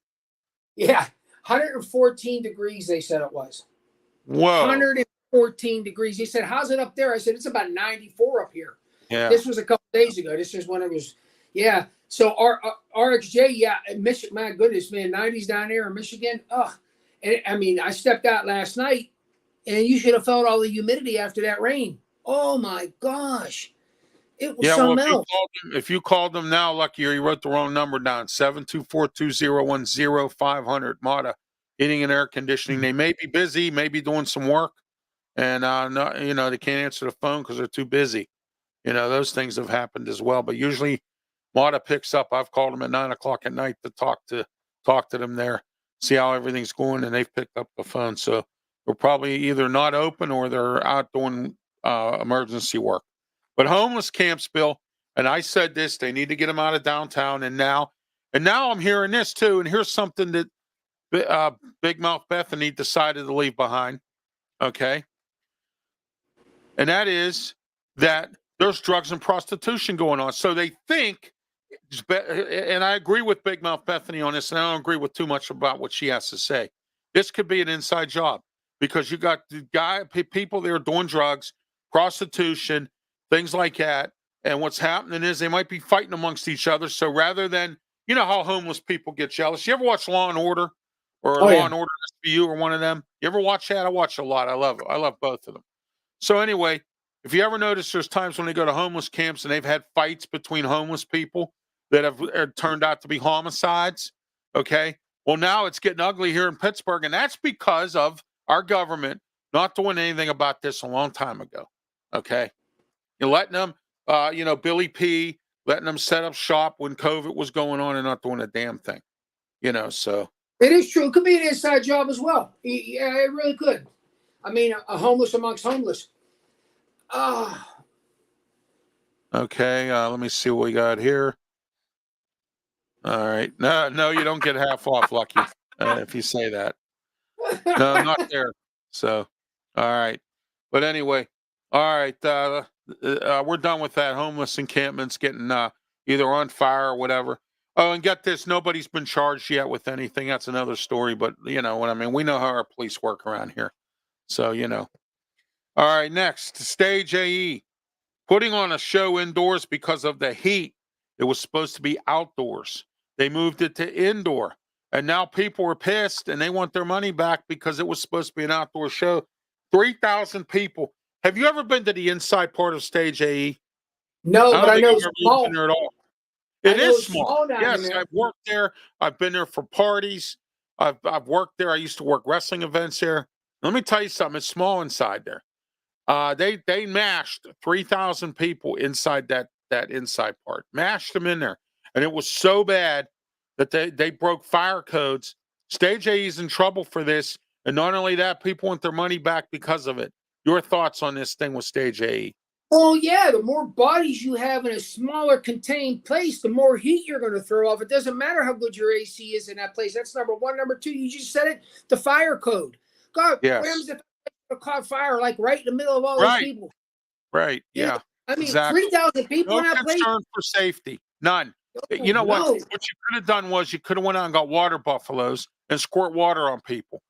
Yeah, 114 degrees. They said it was. Whoa. 114 degrees. He said, "How's it up there?" I said, "It's about 94 up here." Yeah. This was a couple days ago. This is when it was. Yeah. So our RXJ, Michigan. My goodness, man, 90s down there in Michigan. And I mean, I stepped out last night, and you should have felt all the humidity after that rain. Oh my gosh, It was Yeah, well, something else. if you called them now, lucky you wrote the wrong number down. 724-201-0500. Mata Heating and Air Conditioning. They may be busy, maybe doing some work, and no, they can't answer the phone because they're too busy. Those things have happened as well. But usually, Mata picks up. I've called them at 9 o'clock at night to talk to them there, see how everything's going, and they've picked up the phone. So they're probably either not open or they're out doing emergency work. But homeless camps, Bill, and I said this: they need to get them out of downtown. And now I'm hearing this too. And here's something that Big Mouth Bethany decided to leave behind. Okay, and that is that there's drugs and prostitution going on. So they think, and I agree with Big Mouth Bethany on this, and I don't agree with too much about what she has to say. This could be an inside job because you got people there doing drugs, prostitution, things like that. And what's happening is they might be fighting amongst each other. So rather than, how homeless people get jealous. You ever watch Law and Order or Oh Law yeah. and Order SVU or one of them? You ever watch that? I watch a lot. I love both of them. So anyway, if you ever notice, there's times when they go to homeless camps and they've had fights between homeless people that have turned out to be homicides. Okay. Well, now it's getting ugly here in Pittsburgh, and that's because of our government not doing anything about this a long time ago. Okay. You're letting them, Billy P, letting them set up shop when COVID was going on and not doing a damn thing, so. It is true. It could be an inside job as well. Yeah, it really could. I mean, a homeless amongst homeless. Okay. Let me see what we got here. All right. No, you don't get half off, Lucky, if you say that. No, not there. So, all right. But anyway, all right. We're done with that. Homeless encampments getting either on fire or whatever. Oh, and get this, nobody's been charged yet with anything. That's another story. But you know what I mean? We know how our police work around here. So, All right, next, Stage AE. Putting on a show indoors because of the heat. It was supposed to be outdoors. They moved it to indoor. And now people are pissed and they want their money back because it was supposed to be an outdoor show. 3,000 people. Have you ever been to the inside part of Stage AE? No, I but don't I think know I've it's ever small. been there at all. I It know is it's small. small down Yes, there. I've worked there. I've been there for parties. I've worked there. I used to work wrestling events there. Let me tell you something. It's small inside there. They mashed 3,000 people inside that inside part. Mashed them in there, and it was so bad that they broke fire codes. Stage A is in trouble for this, and not only that, people want their money back because of it. Your thoughts on this thing with Stage A? Well, yeah, the more bodies you have in a smaller contained place, the more heat you're going to throw off. It doesn't matter how good your AC is in that place. That's number one. Number two, you just said it, the fire code. God, what Yes. happens if it caught fire like right in the middle of all those Right. people? Right. You know, Yeah. I mean, Exactly. 3,000 people No in that place? concern for safety. None. Oh, You know what? no. What you could have done was you could have went out and got water buffaloes and squirt water on people.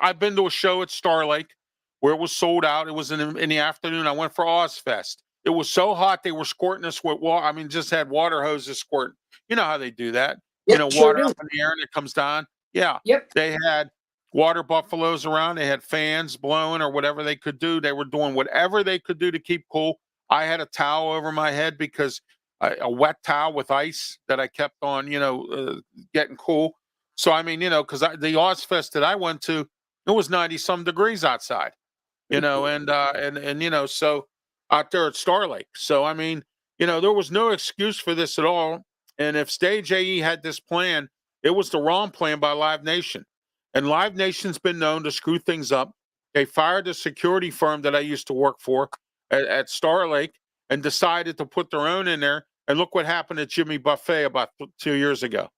I've been to a show at Star Lake where it was sold out. It was in the afternoon. I went for Ozfest. It was so hot they were squirting us with water. I mean, just had water hoses squirting. You know how they do that. Yep, sure Water do. up in the air and it comes down. Yeah. Yep. They had water buffaloes around. They had fans blowing or whatever they could do. They were doing whatever they could do to keep cool. I had a towel over my head because a wet towel with ice that I kept on, getting cool. So, I mean, because the Ozfest that I went to, it was 90 some degrees outside, so out there at Star Lake. So, I mean, there was no excuse for this at all. And if Stage AE had this plan, it was the wrong plan by Live Nation. And Live Nation's been known to screw things up. They fired the security firm that I used to work for at Star Lake and decided to put their own in there. And look what happened at Jimmy Buffet about 2 years ago.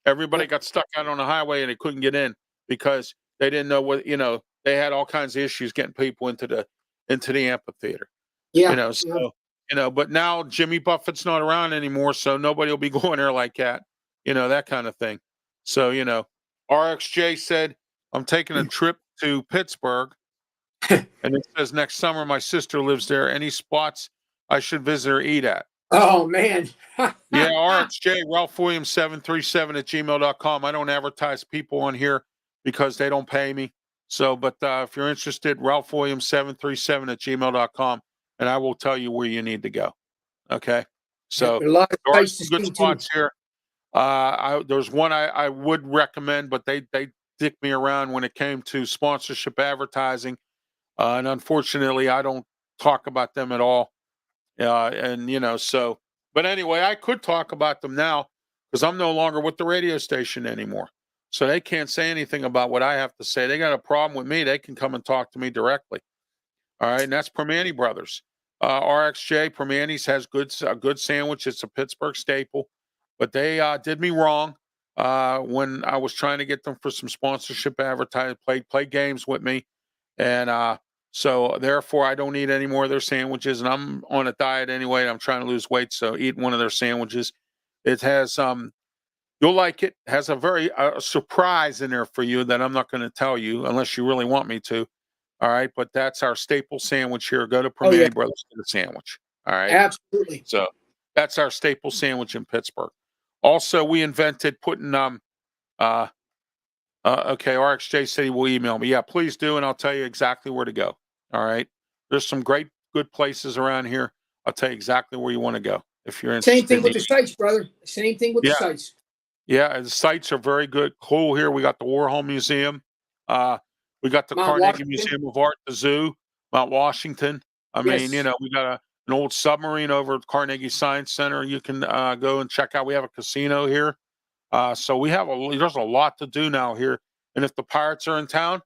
Everybody Yep. got stuck out on the highway and they couldn't get in because they didn't know they had all kinds of issues getting people into the amphitheater. Yeah. So but now Jimmy Buffett's not around anymore, so nobody will be going there like that, that kind of thing. So, RXJ said, I'm taking a trip to Pittsburgh. And it says next summer my sister lives there. Any spots I should visit or eat at? Oh, man. Yeah, RXJ, Ralph Williams 737 at gmail.com. I don't advertise people on here because they don't pay me. So, but if you're interested, Ralph Williams 737 at gmail.com, and I will tell you where you need to go. Okay, Yeah, so a lot of there are sites to some good see too. spots here. There's one I would recommend, but they dick me around when it came to sponsorship advertising, and unfortunately, I don't talk about them at all. And so. But anyway, I could talk about them now because I'm no longer with the radio station anymore, so they can't say anything about what I have to say. They got a problem with me. They can come and talk to me directly. All right, and that's Permani Brothers. RXJ Permani's has a good sandwich. It's a Pittsburgh staple, but they did me wrong when I was trying to get them for some sponsorship advertising. Play games with me, and so therefore I don't eat any more of their sandwiches. And I'm on a diet anyway. And I'm trying to lose weight, so eat one of their sandwiches. It has you'll like it. Has a very surprise in there for you that I'm not going to tell you unless you really want me to. All right, but that's our staple sandwich here. Go to Oh yeah, Permani Brothers get a sandwich. All right, absolutely. so that's our staple sandwich in Pittsburgh. Also, we invented putting uh okay, RxJ said he will email me. Yeah, please do, and I'll tell you exactly where to go. All right, there's some great good places around here. I'll tell you exactly where you want to go if you're Same interested thing in with eating. the sites, brother. Same thing with the Yeah, sites. yeah, and the sites are very good. Cool here. We got the Warhol Museum. Uh, we got the Mount Carnegie Washington. Museum of Art, the zoo, Mount Washington. I mean, Yes. we got an old submarine over at Carnegie Science Center. You can go and check out. We have a casino here. So we have there's a lot to do now here. And if the Pirates are in town,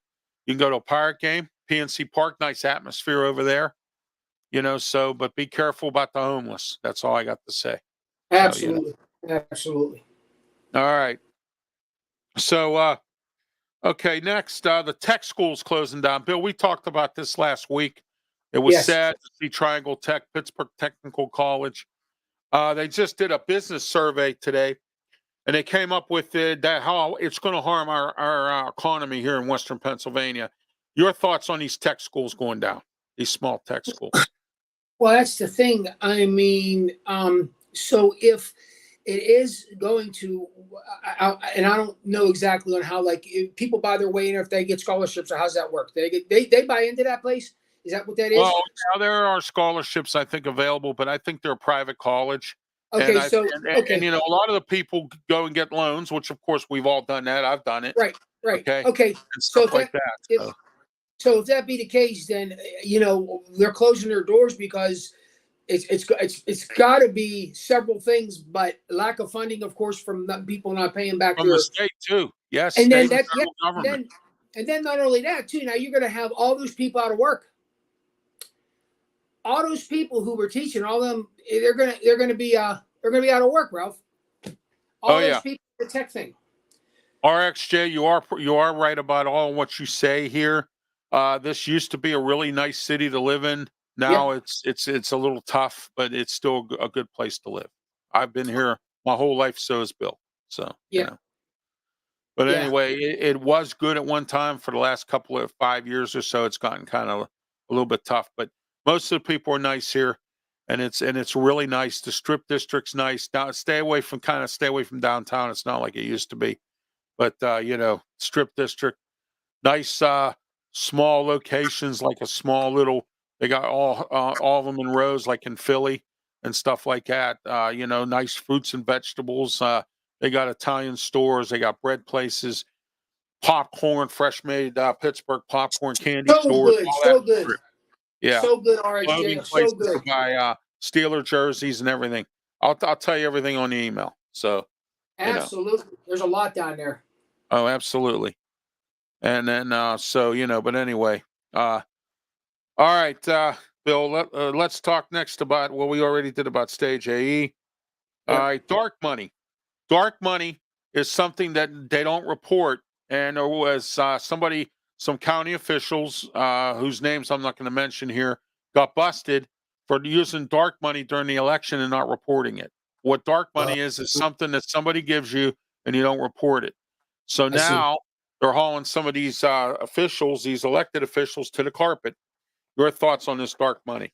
you can go to a Pirate game. PNC Park, nice atmosphere over there. So but be careful about the homeless. That's all I got to say. So, Absolutely. Absolutely. all right. So okay, next, the tech school's closing down. Bill, we talked about this last week. It was Yes. sad to see Triangle Tech, Pittsburgh Technical College. They just did a business survey today, and they came up with that how it's going to harm our economy here in Western Pennsylvania. Your thoughts on these tech schools going down? These small tech schools. Well, that's the thing. I mean, so if it is going to, and I don't know exactly on how, like, if people buy their way in, or if they get scholarships, or how's that work? They buy into that place. Is that what that is? Well, now there are scholarships I think available, but I think they're a private college. And Okay. I So and okay. a lot of the people go and get loans, which of course we've all done that. I've done it. Right. Right. Okay, Okay. and So stuff like that. if So. so if that be the case, then they're closing their doors because it's got to be several things, but lack of funding, of course, from people not paying back From the their. state too. Yes, And then state and that, yeah, federal government. and then not only that too. Now you're going to have all those people out of work. All those people who were teaching, all them, they're gonna be out of work, Ralph. Oh All those yeah. people, the tech thing. RXJ, you are right about all what you say here. This used to be a really nice city to live in. Yep. Now it's a little tough, but it's still a good place to live. I've been here my whole life, so has Bill. So Yeah. But Yeah. anyway, it was good at one time. For the last couple of 5 years or so, it's gotten kind of a little bit tough. But most of the people are nice here, and it's really nice. The strip district's nice. Now stay away from downtown. It's not like it used to be. But strip district, nice small locations, like a small little. They got all of them in rows, like in Philly and stuff like that. Nice fruits and vegetables. They got Italian stores. They got bread places, popcorn, fresh made Pittsburgh popcorn, candy So stores, good, all that. so good, Yeah, so good. clothing RxJ, so places to good. buy Steeler jerseys and everything. I'll tell you everything on the email. So Absolutely. There's a lot down there. oh, absolutely. And then but anyway, all right, Bill. Let's talk next about what we already did about Stage AE. All Yep. right, dark money. Dark money is something that they don't report, and there was some county officials whose names I'm not going to mention here, got busted for using dark money during the election and not reporting it. What dark Uh, money is something that somebody gives you and you don't report it. So I see. now they're hauling some of these officials, these elected officials, to the carpet. Your thoughts on this dark money?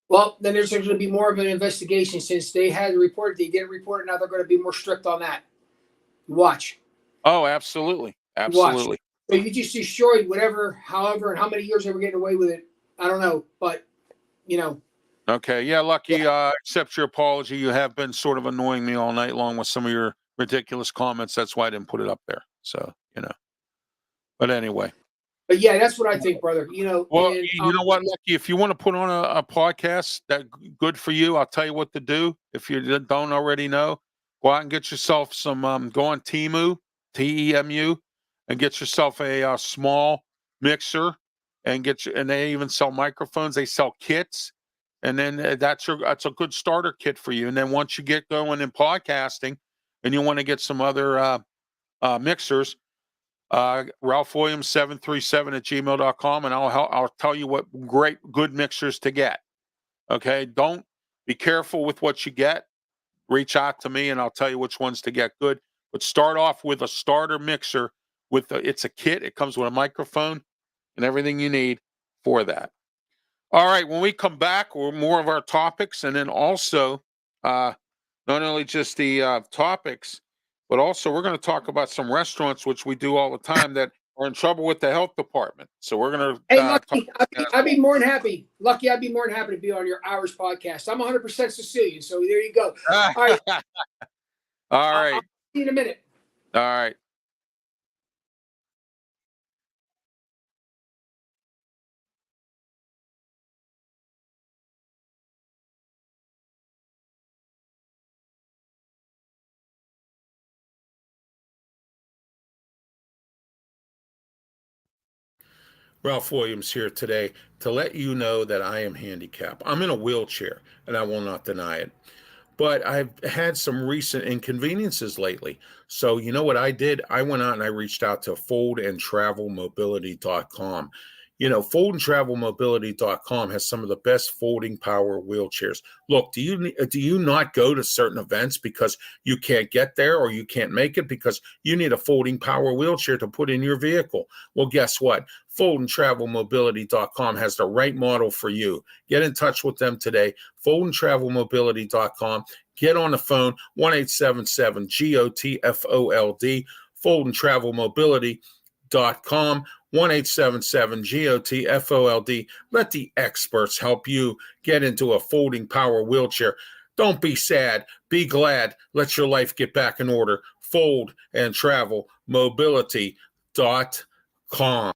Well, then there's going to be more of an investigation since they had reported. They didn't report it. Now they're going to be more strict on that. Watch. Oh, absolutely, Watch. absolutely. So you just destroyed whatever, however, and how many years they were getting away with it. I don't know, but you know, Okay. Yeah, Lucky, accept your apology. You have been sort of annoying me all night long with some of your ridiculous comments. That's why I didn't put it up there. So, But anyway. But yeah, that's what I think, brother. Well, And you know what, Lucky? If you want to put on a podcast that good for you, I'll tell you what to do. If you don't already know, go out and get yourself some. Go on Temu, TEMU, and get yourself a small mixer, and and they even sell microphones. They sell kits, and then that's a good starter kit for you. And then once you get going in podcasting, and you want to get some other mixers. Ralph Williams 737 at gmail.com, and I'll tell you what good mixers to get. Okay. Don't be careful with what you get. Reach out to me and I'll tell you which ones to get good. But start off with a starter mixer it's a kit. It comes with a microphone and everything you need for that. All right. When we come back, we're more of our topics, and then also not only just the topics, but also we're going to talk about some restaurants, which we do all the time, that are in trouble with the health department. So we're going to hey, Lucky, I'd be more than happy. Lucky, I'd be more than happy to be on your Hours podcast. I'm 100% Sicilian, so there you go. All right. All right. I'll see you in a minute. All right. Ralph Williams here today to let you know that I am handicapped. I'm in a wheelchair, and I will not deny it. But I've had some recent inconveniences lately. So you know what I did? I went out and I reached out to foldandtravelmobility.com. Foldandtravelmobility.com has some of the best folding power wheelchairs. Look, do you not go to certain events because you can't get there or you can't make it because you need a folding power wheelchair to put in your vehicle? Well, guess what? Foldandtravelmobility.com has the right model for you. Get in touch with them today. Foldandtravelmobility.com. Get on the phone, 1-877-GOTFOLD, foldandtravelmobility.com, 1-877-GOTFOLD. Let the experts help you get into a folding power wheelchair. Don't be sad. Be glad. Let your life get back in order. Foldandtravelmobility.com.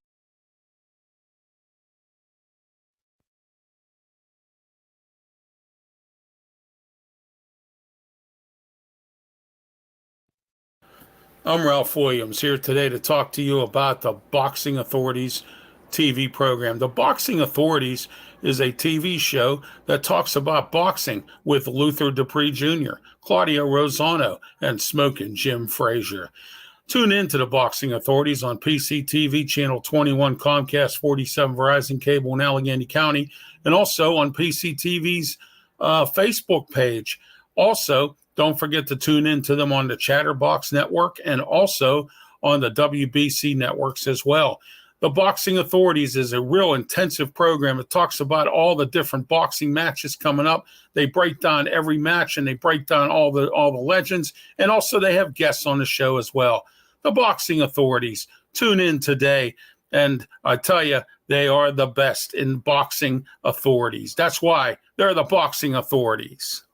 I'm Ralph Williams here today to talk to you about the Boxing Authorities TV program. The Boxing Authorities is a TV show that talks about boxing with Luther Dupree Jr., Claudio Rosano, and Smokin' Jim Frazier. Tune in to the Boxing Authorities on PCTV Channel 21, Comcast 47, Verizon Cable in Allegheny County, and also on PCTV's Facebook page. Also, don't forget to tune in to them on the Chatterbox Network and also on the WBC networks as well. The Boxing Authorities is a real intensive program. It talks about all the different boxing matches coming up. They break down every match and they break down all the legends, and also they have guests on the show as well. The Boxing Authorities. Tune in today, and I tell you, they are the best in boxing authorities. That's why they're the Boxing Authorities.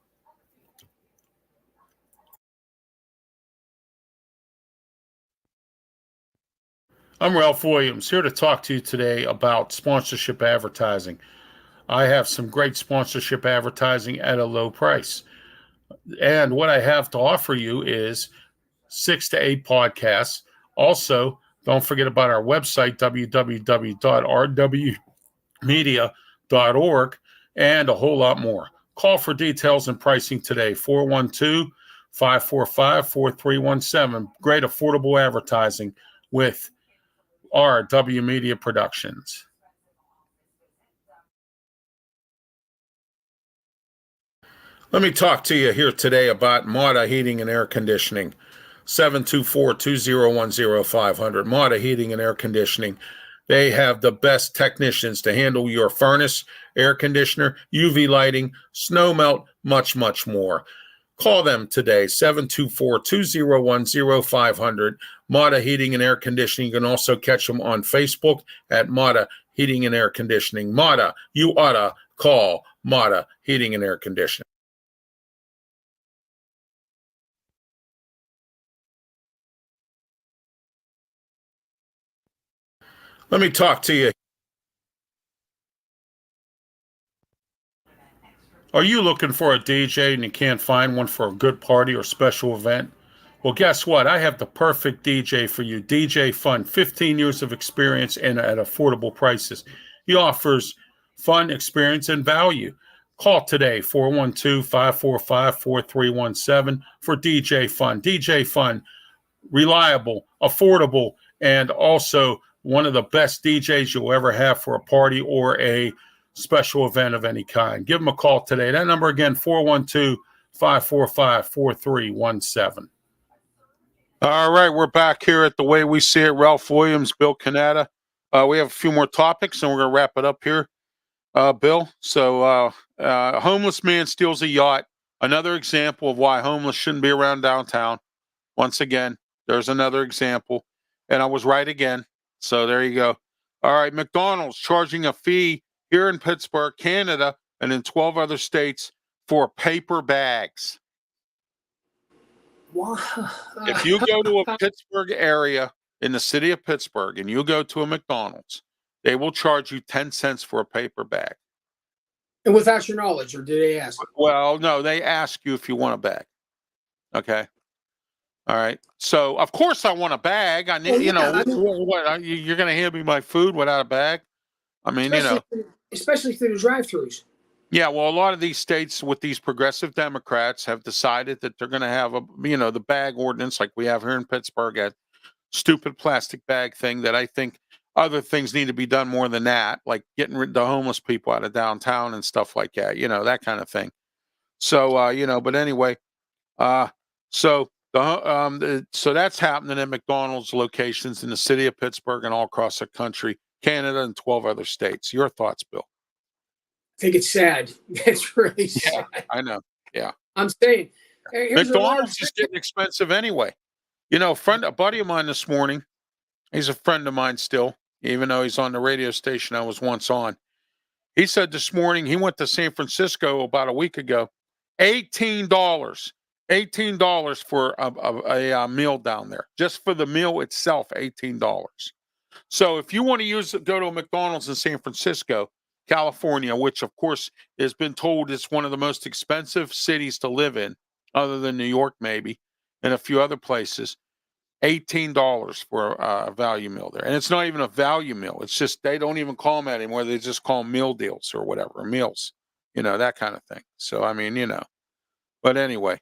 I'm Ralph Williams, here to talk to you today about sponsorship advertising. I have some great sponsorship advertising at a low price. And what I have to offer you is 6 to 8 podcasts. Also, don't forget about our website, www.rwmedia.org, and a whole lot more. Call for details and pricing today, 412-545-4317. Great affordable advertising with RW Media Productions. Let me talk to you here today about Mata Heating and Air Conditioning. 724-201-0500. Mata Heating and Air Conditioning. They have the best technicians to handle your furnace, air conditioner, UV lighting, snow melt, much, much more. Call them today, 724-201-0500. Mata Heating and Air Conditioning. You can also catch them on Facebook at Mata Heating and Air Conditioning. Mata, you oughta call Cannata Heating and Air Conditioning. Let me talk to you. Are you looking for a DJ and you can't find one for a good party or special event? Well, guess what? I have the perfect DJ for you. DJ Fun, 15 years of experience and at affordable prices. He offers fun, experience, and value. Call today, 412-545-4317 for DJ Fun. DJ Fun, reliable, affordable, and also one of the best DJs you'll ever have for a party or a special event of any kind. Give them a call today. That number again, 412-545-4317. All right, we're back here at The Way We See It. Ralph Williams, Bill Cannata. We have a few more topics, and we're going to wrap it up here, Bill. So, a homeless man steals a yacht. Another example of why homeless shouldn't be around downtown. Once again, there's another example. And I was right again. So there you go. All right, McDonald's charging a fee here in Pittsburgh, Canada, and in 12 other states for paper bags. Wow. If you go to a Pittsburgh area in the city of Pittsburgh and you go to a McDonald's, they will charge you 10 cents for a paper bag. And without your knowledge, or do they ask? Well, no, they ask you if you want a bag. Okay. All right. So, of course, I want a bag. I need, Well, yeah, you're going to hand me my food without a bag? I mean, especially through the drive-thrus. Yeah, well, a lot of these states with these progressive Democrats have decided that they're going to have the bag ordinance like we have here in Pittsburgh, a stupid plastic bag thing that I think other things need to be done more than that, like getting rid of the homeless people out of downtown and stuff like that, that kind of thing. So, but anyway, so so that's happening at McDonald's locations in the city of Pittsburgh and all across the country, Canada, and 12 other states. Your thoughts, Bill? I think it's sad. It's really sad. I know. Yeah. I'm saying McDonald's is getting expensive anyway. A buddy of mine this morning, he's a friend of mine still, even though he's on the radio station I was once on. He said this morning he went to San Francisco about a week ago, $18 for a meal down there, just for the meal itself, $18. So if you want to go to a McDonald's in San Francisco, California, which of course has been told is one of the most expensive cities to live in, other than New York maybe, and a few other places, $18 for a value meal there. And it's not even a value meal. It's just, they don't even call them that anymore. They just call them meal deals or whatever, meals, that kind of thing. So, I mean, but anyway.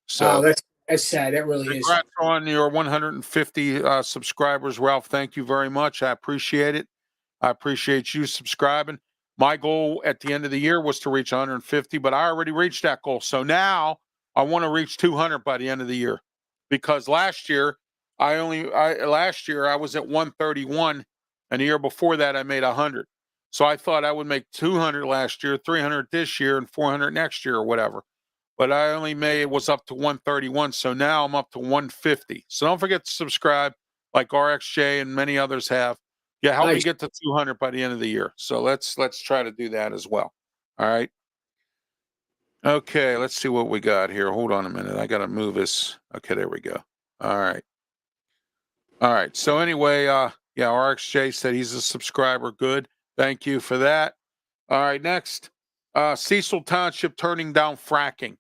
So that's sad. That really is. Congrats on your 150 subscribers, Ralph. Thank you very much. I appreciate it. I appreciate you subscribing. My goal at the end of the year was to reach 150, but I already reached that goal. So now I want to reach 200 by the end of the year, because last year I was at 131, and the year before that I made 100. So I thought I would make 200 last year, 300 this year, and 400 next year or whatever. But I only was up to 131. So now I'm up to 150. So don't forget to subscribe like RXJ and many others have. Yeah, help me get to 200 by the end of the year. So let's try to do that as well. All right. Okay, let's see what we got here. Hold on a minute. I got to move this. Okay, there we go. All right. All right. So anyway, RXJ said he's a subscriber. Good. Thank you for that. All right, next. Cecil Township turning down fracking.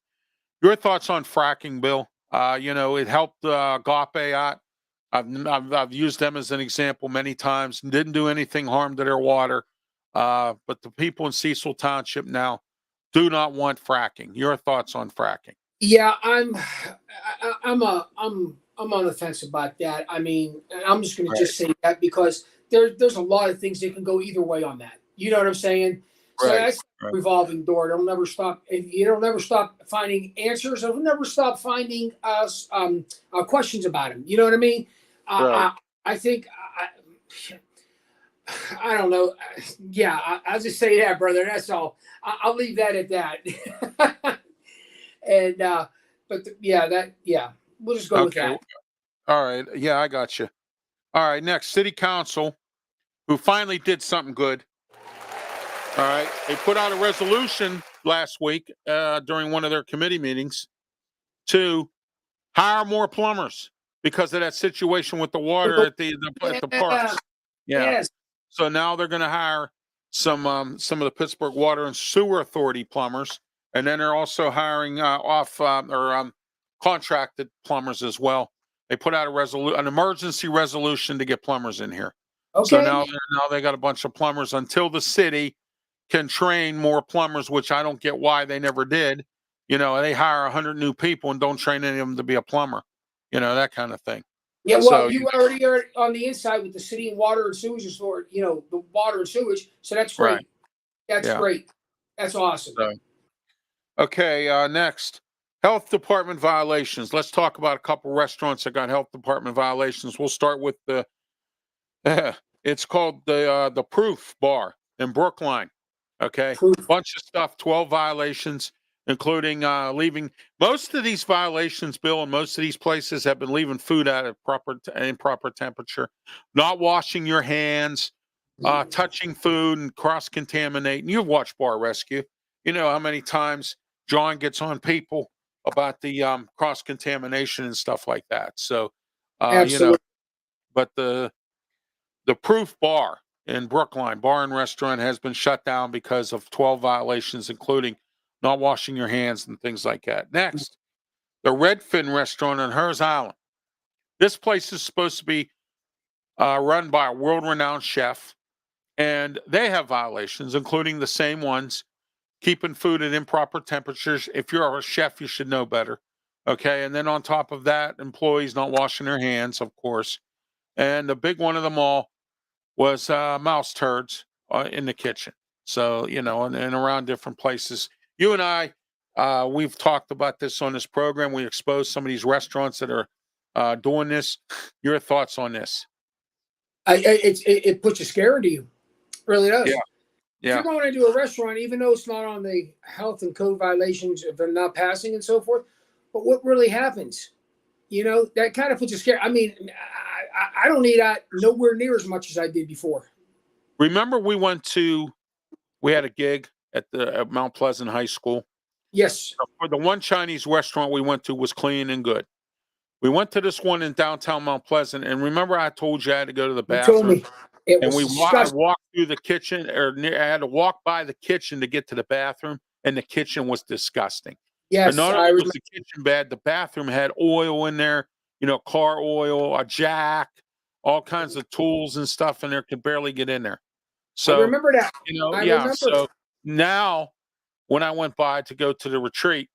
Your thoughts on fracking, Bill? It helped Agape out. I've used them as an example many times. Didn't do anything harm to their water, but the people in Cecil Township now do not want fracking. Your thoughts on fracking? Yeah, I'm on the fence about that. I mean, I'm just going to just say that because there's a lot of things that can go either way on that. You know what I'm saying? So that's a revolving door. It'll never stop. It'll never stop finding answers. It'll never stop finding questions about them. You know what I mean? I think I don't know. Yeah, I'll just say that, brother. That's all. I'll leave that at that. And we'll just go with that. All right. Yeah, I got you. All right. Next, City Council, who finally did something good. All right. They put out a resolution last week during one of their committee meetings to hire more plumbers because of that situation with the water at the Yeah. parks. Yeah. Yes. So now they're going to hire some of the Pittsburgh Water and Sewer Authority plumbers, and then they're also hiring contracted plumbers as well. They put out an emergency resolution to get plumbers in here. So Okay. now they got a bunch of plumbers until the city can train more plumbers, which I don't get why they never did. You know, they hire 100 new people and don't train any of them to be a plumber. You know, that kind of thing. Yeah, well, So you already are on the inside with the city and water and sewage authority, the water and sewage. So that's great. right, That's yeah. great. That's awesome. So, okay, next, health department violations. Let's talk about a couple restaurants that got health department violations. We'll start with the. It's called the Proof Bar in Brookline. Okay, Proof. bunch of stuff, 12 violations, including leaving. Most of these violations, Bill, and most of these places have been leaving food at a improper temperature, not washing your hands, touching food and cross contaminating. You've watched Bar Rescue. You know how many times John gets on people about the cross contamination and stuff like that. So, Absolutely. but the Proof Bar in Brookline, bar and restaurant, has been shut down because of 12 violations, including not washing your hands and things like that. Next, the Redfin restaurant on Hers Island. This place is supposed to be run by a world-renowned chef, and they have violations, including the same ones, keeping food at improper temperatures. If you're a chef, you should know better. Okay, and then on top of that, employees not washing their hands, of course. And the big one of them all was mouse turds in the kitchen. So, and around different places. You and I, we've talked about this on this program. We exposed some of these restaurants that are doing this. Your thoughts on this? It puts a scare into you. It really does. Yeah. If you're going into a restaurant, even though it's not on the health and code violations of them not passing and so forth, but what really happens? That kind of puts a scare. I mean, I don't eat out nowhere near as much as I did before. Remember, we had a gig at Mount Pleasant High School. Yes. For the one Chinese restaurant we went to was clean and good. We went to this one in downtown Mount Pleasant, and remember I told you I had to go to the bathroom? You told me. I walked through the kitchen, I had to walk by the kitchen to get to the bathroom, and the kitchen was disgusting. Yes, and not only was the kitchen bad, the bathroom had oil in there, car oil, a jack, all kinds of tools and stuff in there, could barely get in there. So I remember that. So now when I went by to go to the retreat,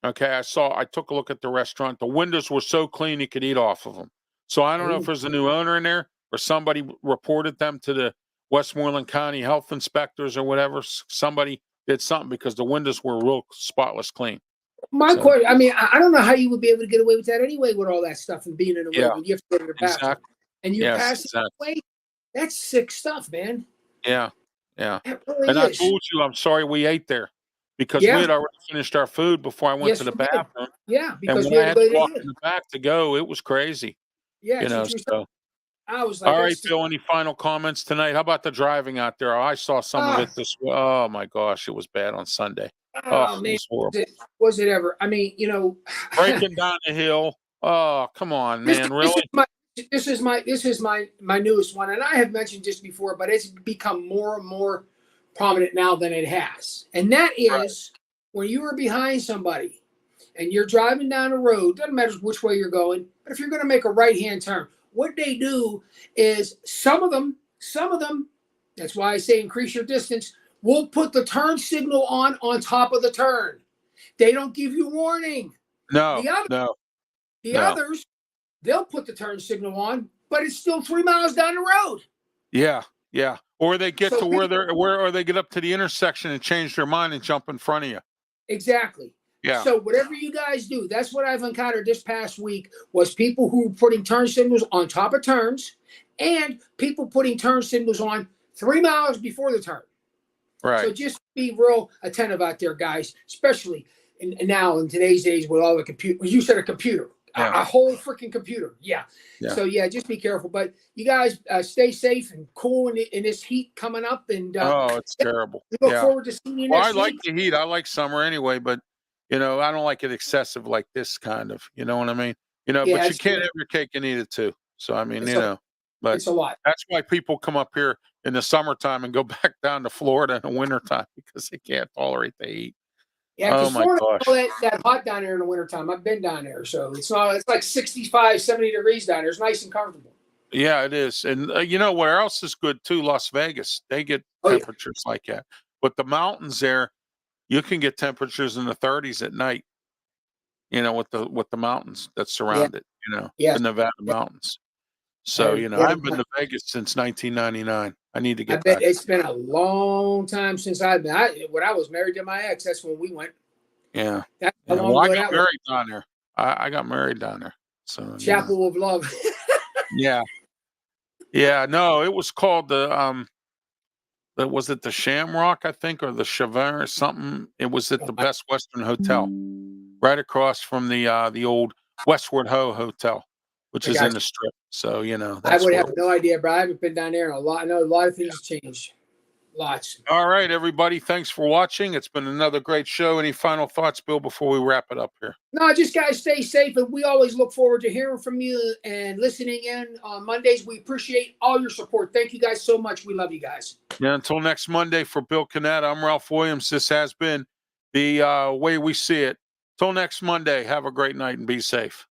okay, I took a look at the restaurant. The windows were so clean you could eat off of them. So I don't know if there's a new owner in there or somebody reported them to the Westmoreland County health inspectors or whatever. Somebody did something because the windows were real spotless clean. My question, I mean, I don't know how you would be able to get away with that anyway with all that stuff and being in a room. You have to go to the bathroom. Exactly. And you pass it away. That's sick stuff, man. Yeah. Yeah. Really and I told you, I'm sorry we ate there because we had already finished our food before I went to the bathroom. Yeah. Because and when I had to walk in the back to go, it was crazy. Yeah. So. I was like, all right, Bill, any final comments tonight? How about the driving out there? I saw some of it oh my gosh, it was bad on Sunday. Oh man, was it ever? I mean, breaking down the hill. Oh, come on, man. Really? This is my newest one, and I have mentioned this before, but it's become more and more prominent now than it has. And that is when you are behind somebody and you're driving down a road, doesn't matter which way you're going, but if you're going to make a right-hand turn, what they do is some of them, that's why I say increase your distance, will put the turn signal on top of the turn. They don't give you warning. No. The others, they'll put the turn signal on, but it's still 3 miles down the road. Yeah. Or they get to or they get up to the intersection and change their mind and jump in front of you. Exactly. Yeah. So whatever you guys do, that's what I've encountered this past week was people who were putting turn signals on top of turns and people putting turn signals on 3 miles before the turn. Right. So just be real attentive out there, guys, especially now in today's age with all the computer. You said a computer. Yeah. A whole freaking computer. Yeah. Yeah. So yeah, just be careful. But you guys stay safe and cool in this heat coming up. And Oh, it's terrible. we look Yeah. forward to seeing you Well, I next like week. the heat. I like summer anyway, but I don't like it excessive like this kind of. You know what I mean? Yeah, But you can't have your cake and eat it too. So I mean, it's a, but it's a lot. that's why people come up here in the summertime and go back down to Florida in the wintertime because they can't tolerate the heat. Yeah, Oh because my Florida gosh. all that hot down there in the wintertime. I've been down there, so it's like 65, 70 degrees down there. It's nice and comfortable. Yeah, it is. And where else is good too? Las Vegas. They get Oh yeah. temperatures like that. But the mountains there, you can get temperatures in the 30s at night. With the mountains that Yeah. surround it. The Yes. Nevada Yeah. mountains. So Yeah, I haven't been to Vegas since 1999. I need to I get bet back. it's been a long time since I've been. When I was married to my ex, that's when we went. Yeah. That's how Yeah. long Well, I ago got that was. married down there. I got married down there. So Chapel of Love. Yeah. Yeah. No, it was called was it the Shamrock, I think, or the Chevron or something? It was at the Best Western Hotel, right across from the old Westward Ho Hotel, which I is got in the you. Strip. So I that's would where. have no idea, but I haven't been down there in a lot. I know a lot of things have changed. Lots. All right, everybody. Thanks for watching. It's been another great show. Any final thoughts, Bill, before we wrap it up here? No, just guys stay safe, and we always look forward to hearing from you and listening in on Mondays. We appreciate all your support. Thank you guys so much. We love you guys. Yeah, until next Monday for Bill Cannata, I'm Ralph Williams. This has been the way we see it. Till next Monday, have a great night and be safe.